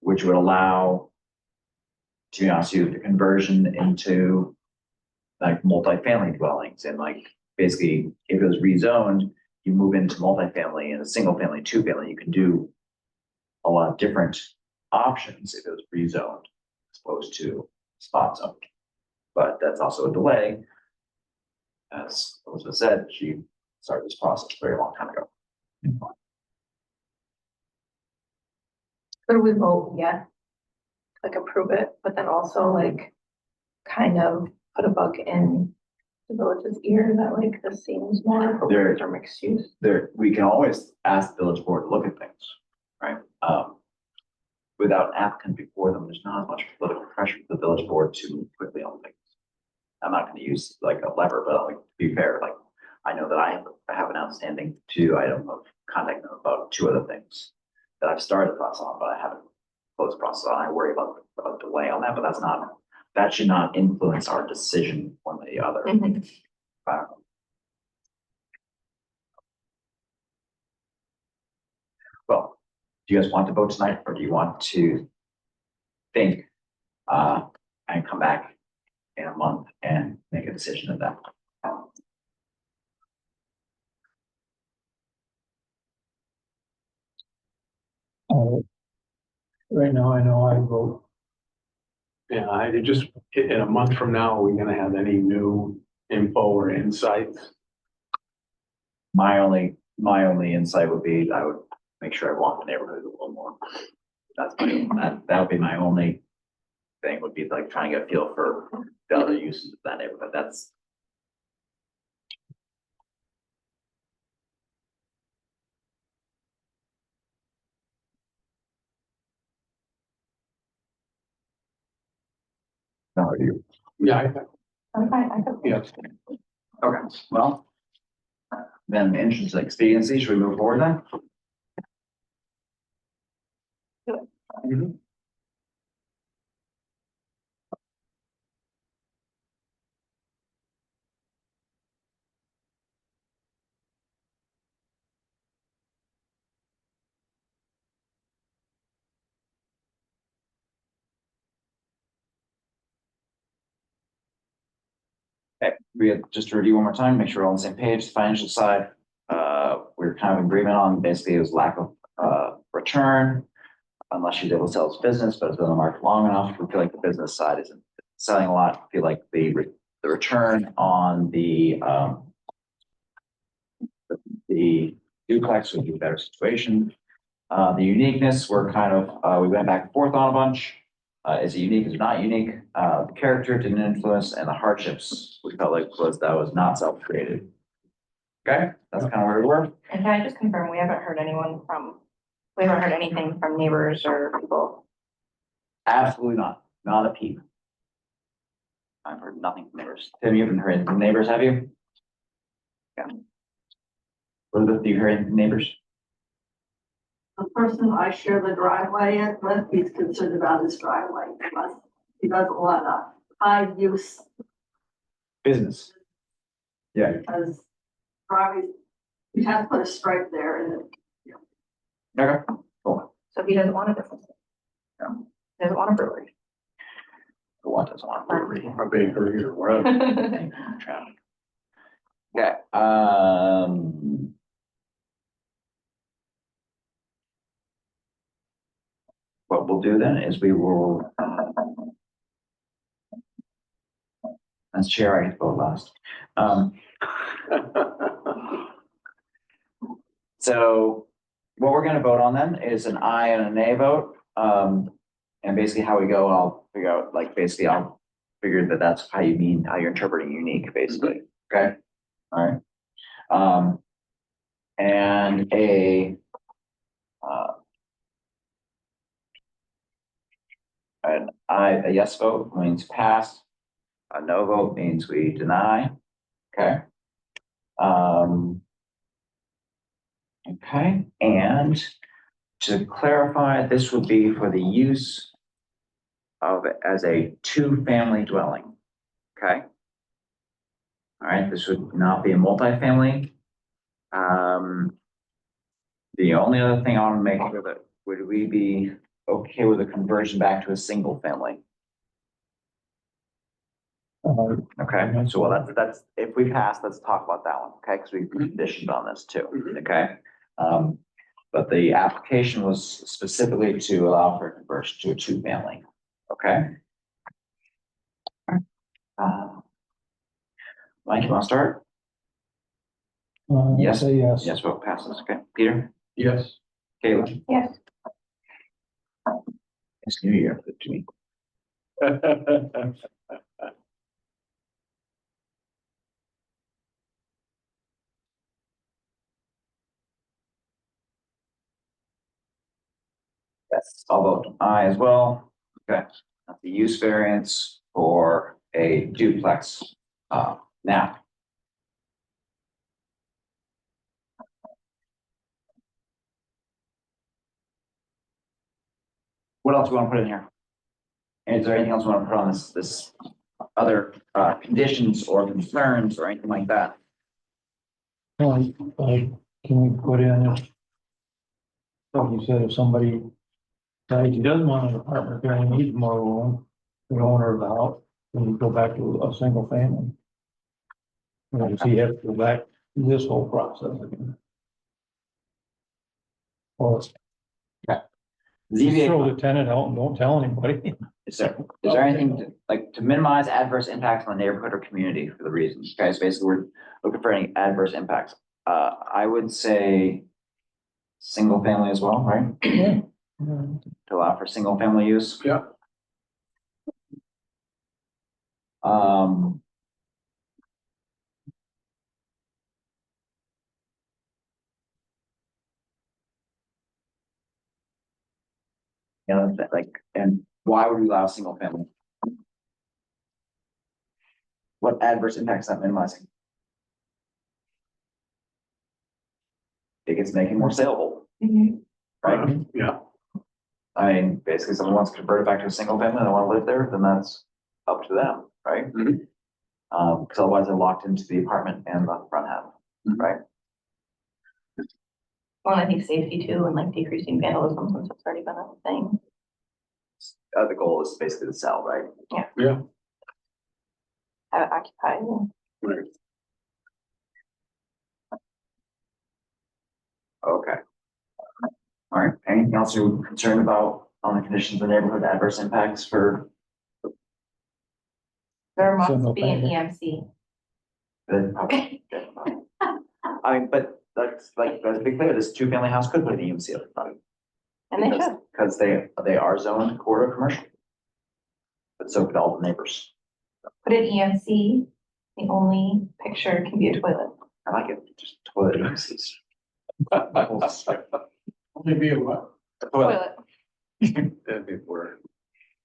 which would allow, to be honest with you, the conversion into like multifamily dwellings and like basically if it was rezoned, you move into multifamily and a single family, 2-family, you can do a lot of different options if it was rezoned as opposed to spot zone. But that's also a delay. As Elizabeth said, she started this process a very long time ago. Could we vote, yeah? Like approve it, but then also like kind of put a bug in the village's ear that like this seems more appropriate or mixed use. We can always ask the village board to look at things, right? Without an applicant before them, there's not as much political pressure for the village board to move quickly on things. I'm not gonna use like a lever, but like, to be fair, like, I know that I have an outstanding item of contacting them about 2 other things that I've started the process on, but I haven't closed the process on. I worry about a delay on that, but that should not influence our decision one way or the other. Well, Do you guys want to vote tonight, or do you want to think, and come back in a month and make a decision at that point? Right now, I know I vote. Yeah, I just, in a month from now, are we gonna have any new info or insights? My only insight would be, I would make sure I walk the neighborhood a little more. That's that would be my only thing, would be like trying to get a feel for the other uses of that neighborhood. That's. How are you? Yeah, I think, I'm fine, I could. yeah. Okay, well, then in the interest of expediency, should we move forward then? Okay, we had just to review one more time, make sure we're all on the same page. The financial side, we're kind of in agreement on, basically it was lack of return. Unless she's able to sell his business, but it's been on the market long enough. We feel like the business side isn't selling a lot. I feel like the return on the duplex would be a better situation. The uniqueness, we're kind of, we went back and forth on a bunch. Is it unique? Is it not unique? The character didn't influence, and the hardships we felt like was not self-created. Okay, that's kind of where we were. And can I just confirm, we haven't heard anything from neighbors or people? Absolutely not. Not a peep. I've heard nothing from neighbors. Tim, you haven't heard anything from neighbors, have you? Yeah. Elizabeth, do you hear anything from neighbors? The person I share the driveway with, he's concerned about his driveway, because he doesn't want a high use, Business. Yeah. because driving, you have to put a stripe there and Okay, cool. So he doesn't want a business. Yeah. He doesn't want a brewery. The one doesn't want a brewery. A bakery or whatever. Okay, what we'll do then is we will, as chair, I get to vote last. So what we're gonna vote on then is an aye and a nay vote. And basically how we go, I'll figure out, like, basically I'll figure that that's how you're interpreting unique, basically, okay? All right. And a yes vote means pass. A no vote means we deny. Okay. Okay, and to clarify, this would be for the use of it as a two-family dwelling. Okay. All right, this would not be a multifamily. The only other thing I want to make sure that, would we be okay with a conversion back to a single family? Okay, so well, that's, if we pass, let's talk about that one, okay, because we conditioned on this too, okay? But the application was specifically to allow for conversion to a two-family, okay? Mike, you want to start? Yes. Say yes. Yes, vote passes, okay. Peter? Yes. Kayla? Yes. It's New Year to me. Yes, I'll vote aye as well. Okay, that's the use variance for a duplex. Now. What else do you want to put in here? And is there anything else you want to put on this other conditions or concerns or anything like that? Can we put in like you said, if somebody decides he doesn't want an apartment, there and needs more room, the owner of the house, then you go back to a single family. So you have to go back to this whole process again. Or just ZBA. throw the tenant out and don't tell anybody. Is there anything to minimize adverse impacts on the neighborhood or community for the reasons, guys? Basically, we're looking for any adverse impacts. I would say single family as well, right? Yeah. To allow for single family use. Yeah. And why would we allow single family? What adverse impacts that minimizing? It gets making more saleable, right? Yeah. I mean, basically, someone wants to convert it back to a single family, they want to live there, then that's up to them, right? Mhm. Because otherwise they're locked into the apartment and the front half, right? Well, I think safety too, and like decreasing vandalism, since it's already been a thing. The goal is basically to sell, right? Yeah. Have it occupied. Right. Okay. All right, anything else you're concerned about on the conditions of the neighborhood adverse impacts for There Single must be an family. EMC. the? Okay. I mean, but let's be clear, this two-family house could put an EMC up front. And they should. Because they are zoned corridor commercial. But so could all the neighbors. Put an EMC, the only picture can be a toilet. I like it, just toilet EMCs. Only be a what? Toilet. That'd be word.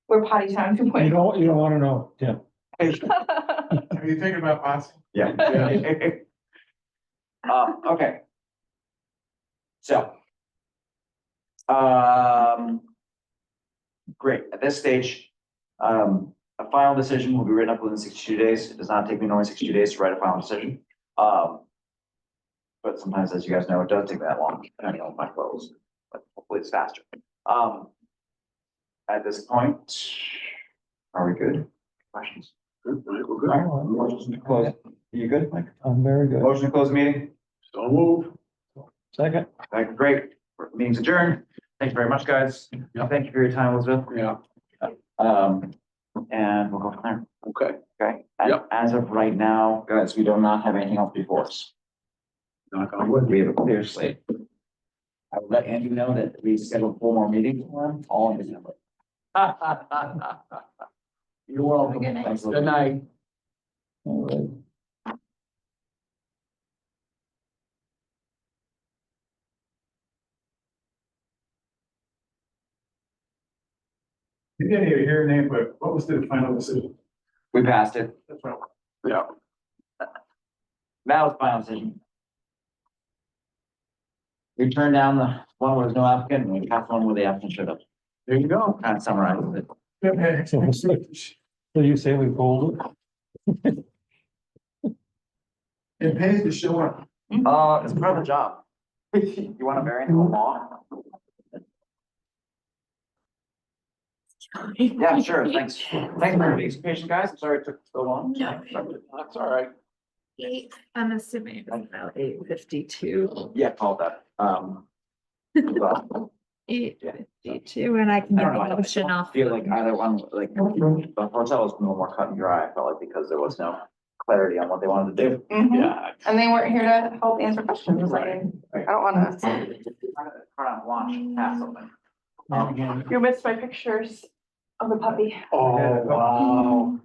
We're potty town You 2.0. don't wanna know, Tim. Are you thinking about passing? Yeah. Okay. So. Great, at this stage, a final decision will be written up within 62 days. It does not take me normally 62 days to write a final decision. But sometimes, as you guys know, it does take that long, depending on my close, but hopefully it's faster. At this point, are we good? Questions? Good, right, we're good. All right, motion to close. You good, Mike? I'm very good. Motion to close the meeting? So move. Second. Okay, great. Meeting's adjourned. Thank you very much, guys. Thank you for your time, Elizabeth. Yeah. And we'll go from there. Okay. Okay? And Yep. as of right now, guys, we do not have anything else before us. Knock on wood. We have a clear slate. I will let Andy know that we scheduled 4 more meetings for him, all in December. You're welcome. Good night. Thanks, Elizabeth. Good night. All right. You didn't even hear your name, but what was the final decision? We passed it. That's right. Yeah. That was the final decision. We turned down the one where there's no applicant, and we passed one where the applicant showed up. There you go. Kind of summarizes it. So you say we pulled it? It pays to show up. It's part of the job. You want a variance in the law? Yeah, sure, thanks. Thanks for your participation, guys. I'm sorry it took so long. No. That's all right. I'm assuming it was about 8:52. Yeah, called that. Well, 8:52, and I can I get don't know. a I motion don't off. feel like either one, like, the hotel was a little more cut and dry, I felt like, because there was no clarity on what they wanted to do. Yeah. And they weren't here to help answer questions, like, I don't wanna, Carte blanche, pass something. you missed my pictures of the puppy. Oh, wow.